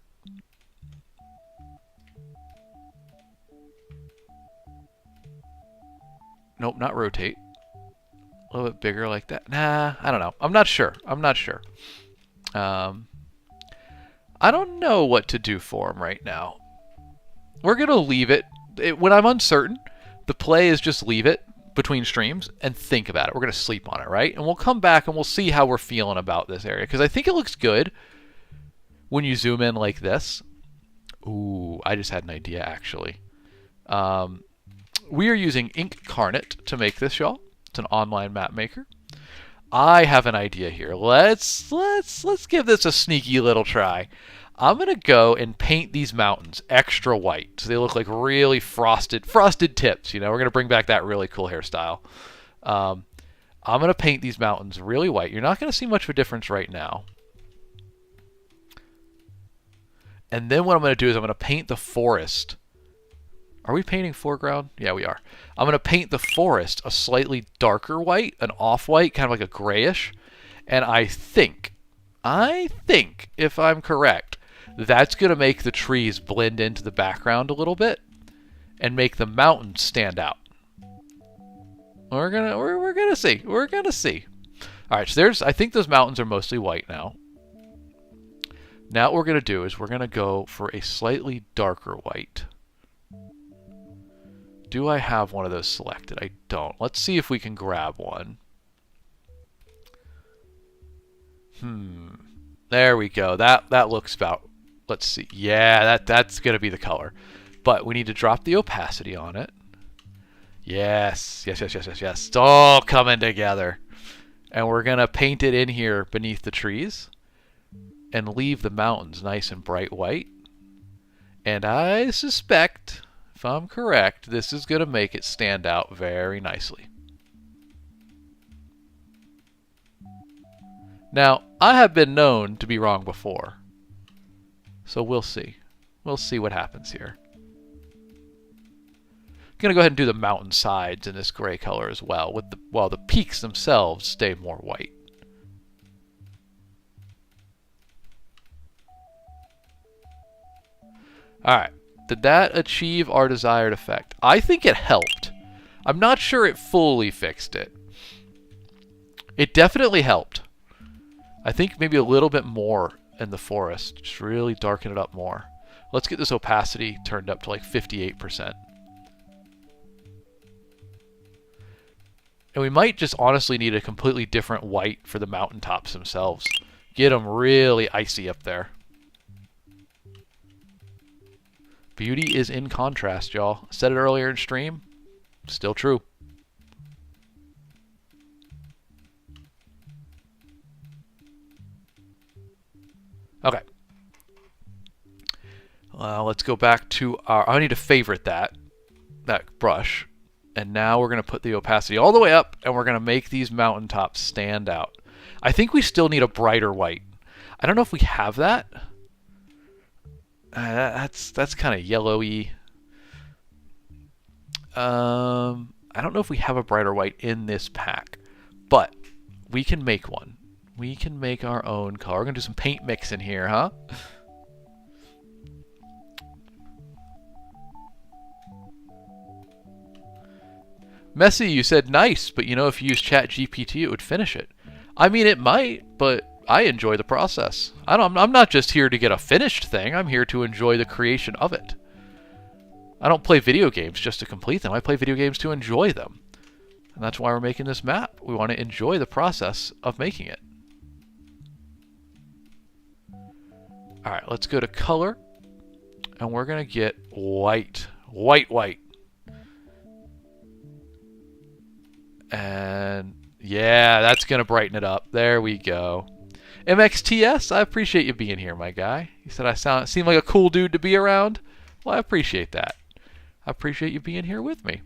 Nope, not rotate. A little bit bigger like that. Nah, I don't know. I'm not sure. I don't know what to do for them right now. We're going to leave it. When I'm uncertain, the play is just leave it between streams and think about it. We're going to sleep on it, right? And we'll come back and we'll see how we're feeling about this area. Because I think it looks good when you zoom in like this. Ooh, I just had an idea, actually. We are using Incarnate to make this, y'all. It's an online map maker. I have an idea here. Let's give this a sneaky little try. I'm going to go and paint these mountains extra white so they look like really frosted tips. You know, we're going to bring back that really cool hairstyle. I'm going to paint these mountains really white. You're not going to see much of a difference right now. And then what I'm going to do is I'm going to paint the forest. Are we painting foreground? Yeah, we are. I'm going to paint the forest a slightly darker white, an off-white, kind of like a grayish. And I think, if I'm correct, that's going to make the trees blend into the background a little bit and make the mountains stand out. We're gonna see. We're gonna see. All right, so I think those mountains are mostly white now. Now what we're gonna do is we're gonna go for a slightly darker white. Do I have one of those selected? I don't. Let's see if we can grab one. There we go. That looks about... Let's see. Yeah, that's going to be the color. But we need to drop the opacity on it. Yes. It's all coming together. And we're going to paint it in here beneath the trees. And leave the mountains nice and bright white. And I suspect, if I'm correct, this is going to make it stand out very nicely. Now, I have been known to be wrong before, so we'll see. We'll see what happens here. I'm going to go ahead and do the mountain sides in this gray color as well, while the peaks themselves stay more white. Alright, did that achieve our desired effect? I think it helped. I'm not sure it fully fixed it. It definitely helped. I think maybe a little bit more in the forest. Just really darken it up more. Let's get this opacity turned up to like 58%. And we might just honestly need a completely different white for the mountaintops themselves. Get them really icy up there. Beauty is in contrast, y'all. Said it earlier in stream. Still true. Okay. Let's go back to our... I need to favorite that brush. And now we're going to put the opacity all the way up, and we're going to make these mountaintops stand out. I think we still need a brighter white. I don't know if we have that. That's kind of yellowy. I don't know if we have a brighter white in this pack, but we can make one. We can make our own color. We're going to do some paint mix in here, huh? Messy, you said nice, but you know if you use ChatGPT, it would finish it. I mean, it might, but I enjoy the process. I'm not just here to get a finished thing. I'm here to enjoy the creation of it. I don't play video games just to complete them. I play video games to enjoy them. And that's why we're making this map. We want to enjoy the process of making it. Alright, let's go to color. And we're going to get white. White. And yeah, that's going to brighten it up. There we go. MXTS, I appreciate you being here, my guy. You said I seem like a cool dude to be around. Well, I appreciate that. I appreciate you being here with me.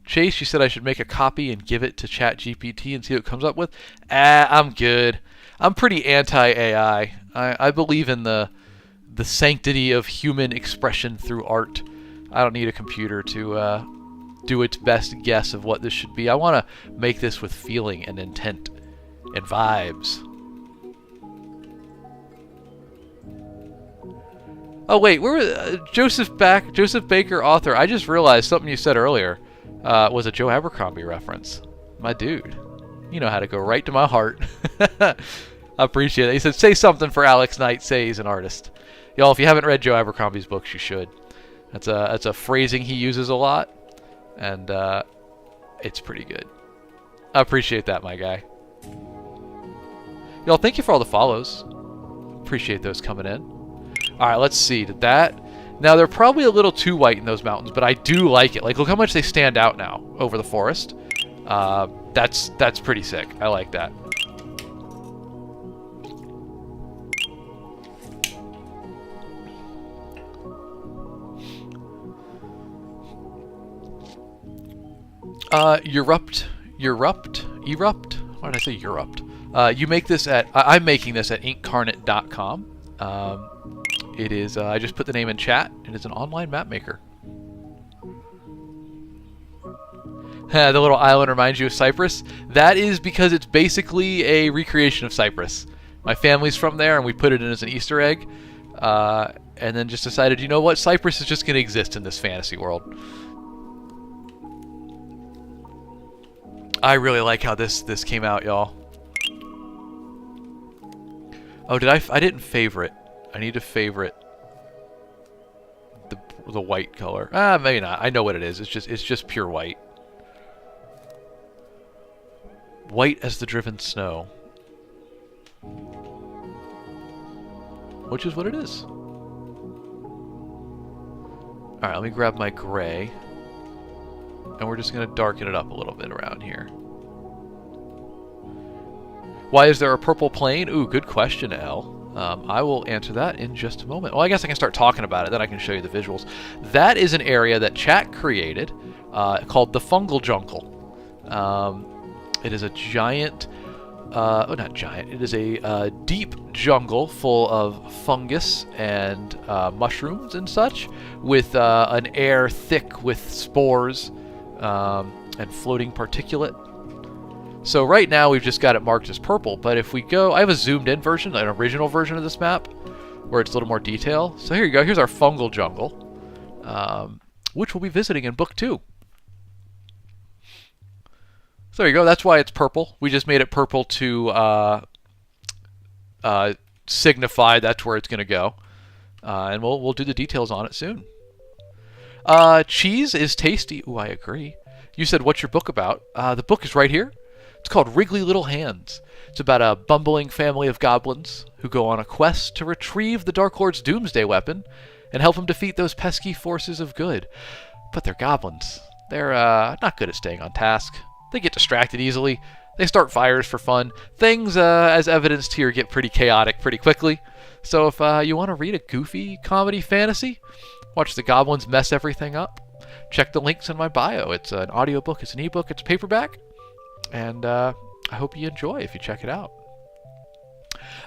Chase, you said I should make a copy and give it to ChatGPT and see what it comes up with. I'm good. I'm pretty anti-AI. I believe in the sanctity of human expression through art. I don't need a computer to do its best guess of what this should be. I want to make this with feeling and intent and vibes. Oh wait, where was Joseph Baker, author? I just realized something you said earlier was a Joe Abercrombie reference. My dude, you know how to go right to my heart. I appreciate it. He said, "Say something for Alex Knight. Say he's an artist." Y'all, if you haven't read Joe Abercrombie's books, you should. That's a phrasing he uses a lot, and it's pretty good. I appreciate that, my guy. Y'all, thank you for all the follows. Appreciate those coming in. All right, let's see. Did that? Now, they're probably a little too white in those mountains, but I do like it. Like, look how much they stand out now over the forest. That's pretty sick. I like that. Erupt? Why did I say erupt? You make this at, I'm making this at inkcarnate.com. It is, I just put the name in chat, and it's an online map maker. The little island reminds you of Cyprus. That is because it's basically a recreation of Cyprus. My family's from there, and we put it in as an Easter egg. And then just decided, you know what, Cyprus is just going to exist in this fantasy world. I really like how this came out, y'all. Oh, I didn't favorite. I need to favorite the white color. Maybe not. I know what it is. It's just pure white. White as the driven snow. Which is what it is. Alright, let me grab my gray. And we're just going to darken it up a little bit around here. Why is there a purple plain? Ooh, good question, L. I will answer that in just a moment. Well, I guess I can start talking about it, then I can show you the visuals. That is an area that chat created called the Fungal Jungle. It is a giant, not giant, it is a deep jungle full of fungus and mushrooms and such, with an air thick with spores and floating particulate. So right now we've just got it marked as purple, but if we go, I have a zoomed in version, an original version of this map, where it's a little more detail. So here you go, here's our fungal jungle, which we'll be visiting in Book 2. So there you go, that's why it's purple. We just made it purple to signify that's where it's going to go. And we'll do the details on it soon. Cheese is tasty. Ooh, I agree. You said, what's your book about? The book is right here. It's called Wriggly Little Hands. It's about a bumbling family of goblins who go on a quest to retrieve the Dark Lord's doomsday weapon and help him defeat those pesky forces of good. But they're goblins. They're not good at staying on task. They get distracted easily. They start fires for fun. Things, as evidenced here, get pretty chaotic pretty quickly. So if you want to read a goofy comedy fantasy, watch the goblins mess everything up, check the links in my bio. It's an audiobook, it's an ebook, it's a paperback. And I hope you enjoy if you check it out.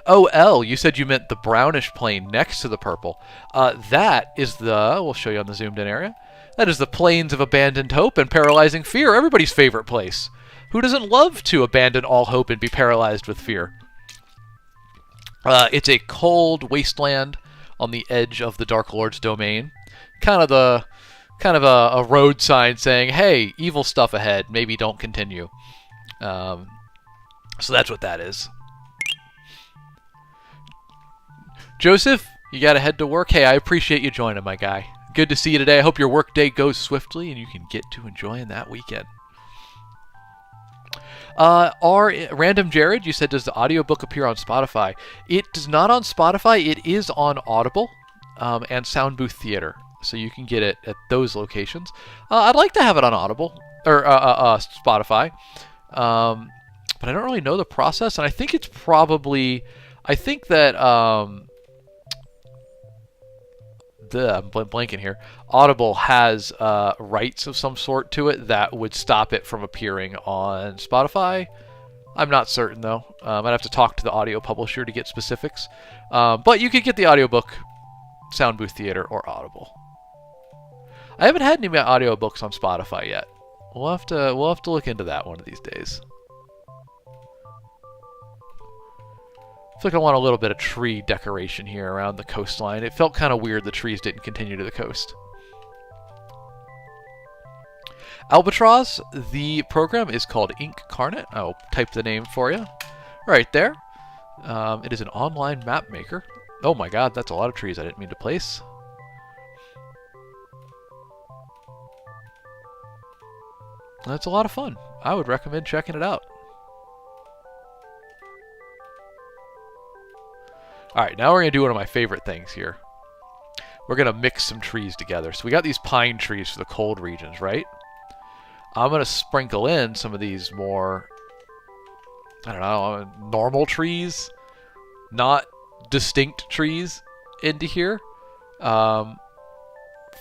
Oh, L, you said you meant the brownish plain next to the purple. That is we'll show you on the zoomed in area. That is the plains of abandoned hope and paralyzing fear, everybody's favorite place. Who doesn't love to abandon all hope and be paralyzed with fear? It's a cold wasteland on the edge of the Dark Lord's domain. Kind of a road sign saying, hey, evil stuff ahead, maybe don't continue. So that's what that is. Joseph, you gotta head to work. Hey, I appreciate you joining, my guy. Good to see you today. I hope your work day goes swiftly and you can get to enjoying that weekend. Random Jared, you said, does the audiobook appear on Spotify? It does not on Spotify. It is on Audible and Sound Booth Theater. So you can get it at those locations. I'd like to have it on Audible or Spotify. But I don't really know the process, and I think it's probably, I think that, I'm blanking here. Audible has rights of some sort to it that would stop it from appearing on Spotify. I'm not certain, though. I'd have to talk to the audio publisher to get specifics. But you could get the audiobook, Sound Booth Theater, or Audible. I haven't had any of my audiobooks on Spotify yet. We'll have to look into that one of these days. I feel like I want a little bit of tree decoration here around the coastline. It felt kind of weird the trees didn't continue to the coast. Albatross, the program is called Incarnate. I'll type the name for you right there. It is an online map maker. Oh my god, that's a lot of trees I didn't mean to place. That's a lot of fun. I would recommend checking it out. Alright, now we're going to do one of my favorite things here. We're going to mix some trees together. So we got these pine trees for the cold regions, right? I'm going to sprinkle in some of these more, I don't know, normal trees, not distinct trees into here.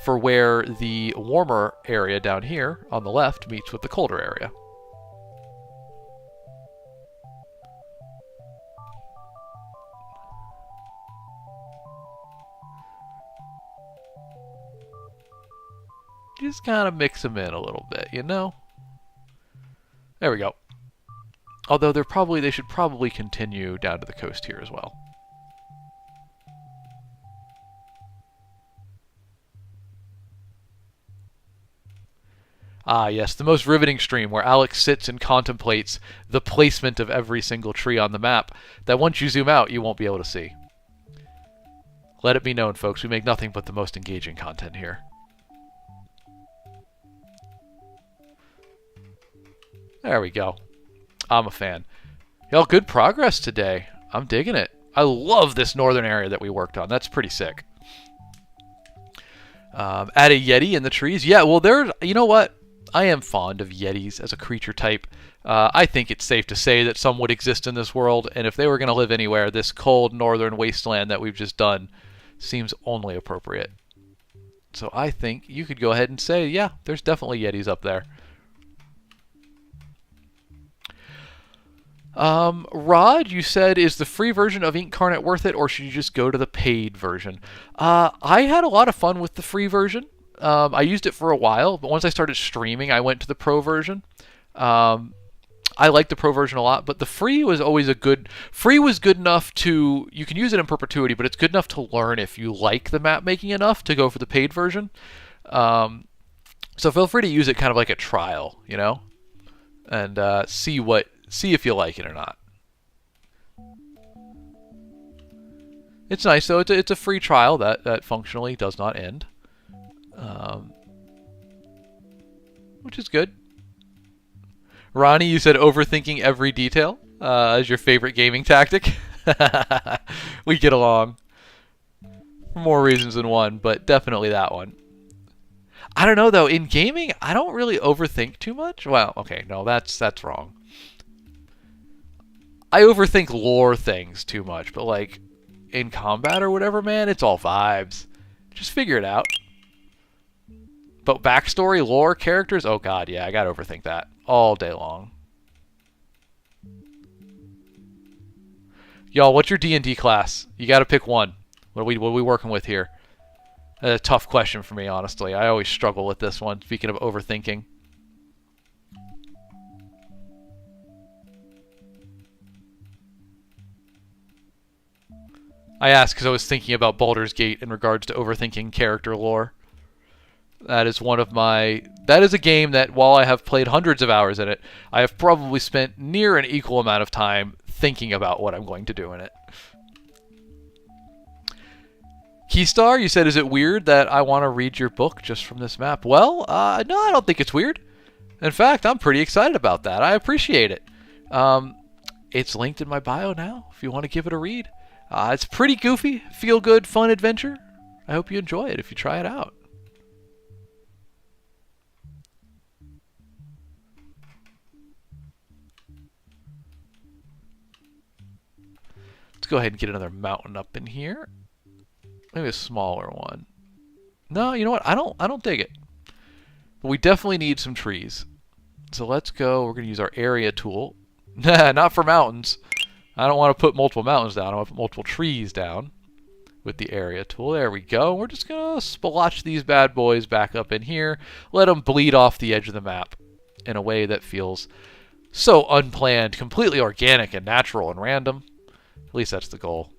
For where the warmer area down here on the left meets with the colder area. Just kind of mix them in a little bit, you know? There we go. Although they should probably continue down to the coast here as well. Ah, yes, the most riveting stream where Alex sits and contemplates the placement of every single tree on the map that once you zoom out, you won't be able to see. Let it be known, folks, we make nothing but the most engaging content here. There we go. I'm a fan. Y'all, good progress today. I'm digging it. I love this northern area that we worked on. That's pretty sick. Add a Yeti in the trees. Yeah, well, you know what? I am fond of Yetis as a creature type. I think it's safe to say that some would exist in this world, and if they were going to live anywhere, this cold northern wasteland that we've just done seems only appropriate. So I think you could go ahead and say, yeah, there's definitely Yetis up there. Rod, you said, is the free version of Incarnate worth it, or should you just go to the paid version? I had a lot of fun with the free version. I used it for a while, but once I started streaming, I went to the pro version. I liked the pro version a lot, but the free was always free was good enough to, you can use it in perpetuity, but it's good enough to learn if you like the map making enough to go for the paid version. So feel free to use it kind of like a trial, you know, and see if you like it or not. It's nice though. It's a free trial that functionally does not end, which is good. Ronnie, you said overthinking every detail is your favorite gaming tactic. We get along for more reasons than one, but definitely that one. I don't know though. In gaming, I don't really overthink too much. Well, okay, no, that's wrong. I overthink lore things too much, but like in combat or whatever, man, it's all vibes. Just figure it out. But backstory, lore, characters, oh god, yeah, I gotta overthink that all day long. Y'all, what's your D&D class? You gotta pick one. What are we working with here? A tough question for me, honestly. I always struggle with this one, speaking of overthinking. I asked because I was thinking about Baldur's Gate in regards to overthinking character lore. That is a game that, while I have played hundreds of hours in it, I have probably spent near an equal amount of time thinking about what I'm going to do in it. Keystar, you said, is it weird that I want to read your book just from this map? Well, no, I don't think it's weird. In fact, I'm pretty excited about that. I appreciate it. It's linked in my bio now, if you want to give it a read. It's pretty goofy, feel-good, fun adventure. I hope you enjoy it if you try it out. Let's go ahead and get another mountain up in here. Maybe a smaller one. No, you know what? I don't dig it. But we definitely need some trees. So let's go. We're going to use our area tool. Not for mountains. I don't want to put multiple mountains down. I want to put multiple trees down with the area tool. There we go. We're just going to splotch these bad boys back up in here. Let them bleed off the edge of the map in a way that feels so unplanned, completely organic and natural and random. At least that's the goal.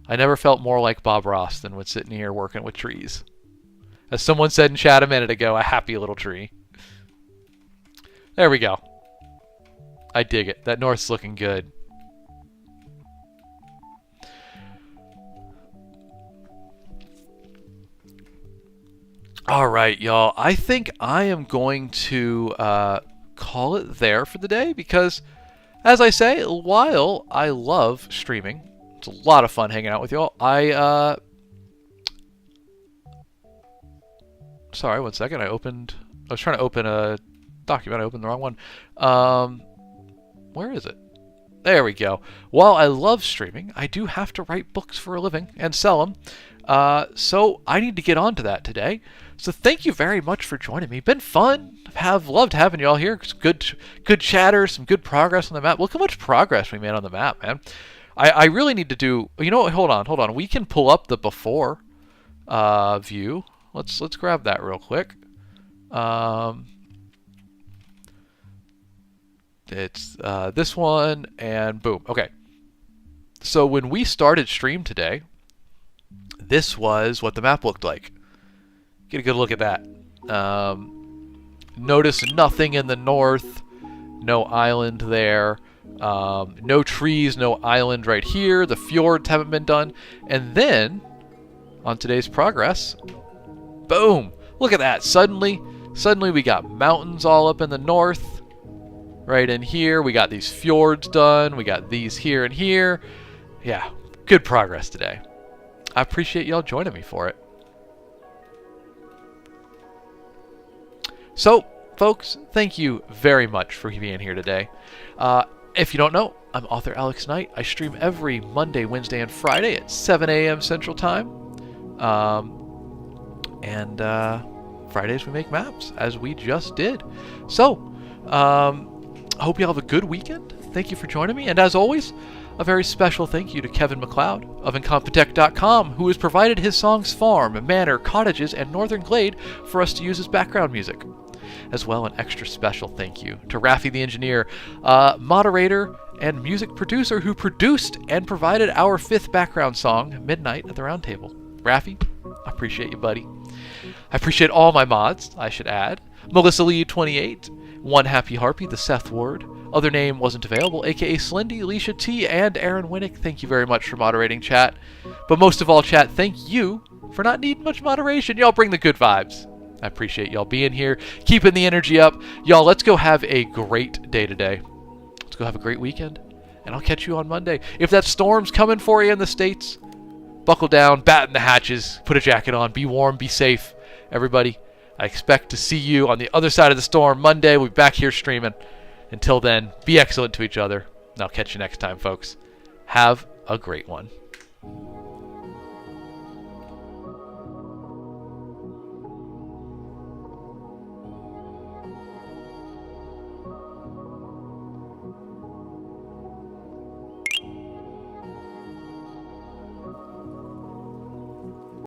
I never felt more like Bob Ross than when sitting here working with trees. As someone said in chat a minute ago, a happy little tree. There we go. I dig it. That north's looking good. Alright, y'all. I think I am going to call it there for the day because, as I say, while I love streaming, it's a lot of fun hanging out with y'all. Sorry, one second. I was trying to open a document. I opened the wrong one. Where is it? There we go. While I love streaming, I do have to write books for a living and sell them. So I need to get on to that today. So thank you very much for joining me. Been fun. Have loved having you all here. Good chatter, some good progress on the map. Look how much progress we made on the map, man. I really need to do. You know what? Hold on. We can pull up the before view. Let's grab that real quick. It's this one, and boom. Okay. So when we started stream today, this was what the map looked like. Get a good look at that. Notice nothing in the north. No island there. No trees, no island right here. The fjords haven't been done. And then, on today's progress, boom! Look at that. Suddenly we got mountains all up in the north. Right in here. We got these fjords done. We got these here and here. Yeah, good progress today. I appreciate y'all joining me for it. So, folks, thank you very much for being here today. If you don't know, I'm author Alex Knight. I stream every Monday, Wednesday, and Friday at 7 a.m. Central Time. And Fridays we make maps, as we just did. So, I hope you have a good weekend. Thank you for joining me. And as always, a very special thank you to Kevin MacLeod of Incompetech.com, who has provided his songs Farm, Manor, Cottages, and Northern Glade for us to use as background music. As well, an extra special thank you to Raffi the engineer, moderator, and music producer who produced and provided our 5th background song, Midnight at the Round Table. Raffi, I appreciate you, buddy. I appreciate all my mods, I should add. Melissa Lee 28, One Happy Harpy, the Seth Ward, other name wasn't available, aka Slendy, Alicia T, and Aaron Winnick. Thank you very much for moderating, chat. But most of all, chat, thank you for not needing much moderation. Y'all bring the good vibes. I appreciate y'all being here, keeping the energy up. Y'all, let's go have a great day today. Let's go have a great weekend, and I'll catch you on Monday. If that storm's coming for you in the States, buckle down, batten the hatches, put a jacket on, be warm, be safe. Everybody, I expect to see you on the other side of the storm Monday. We'll be back here streaming. Until then, be excellent to each other, and I'll catch you next time, folks. Have a great one.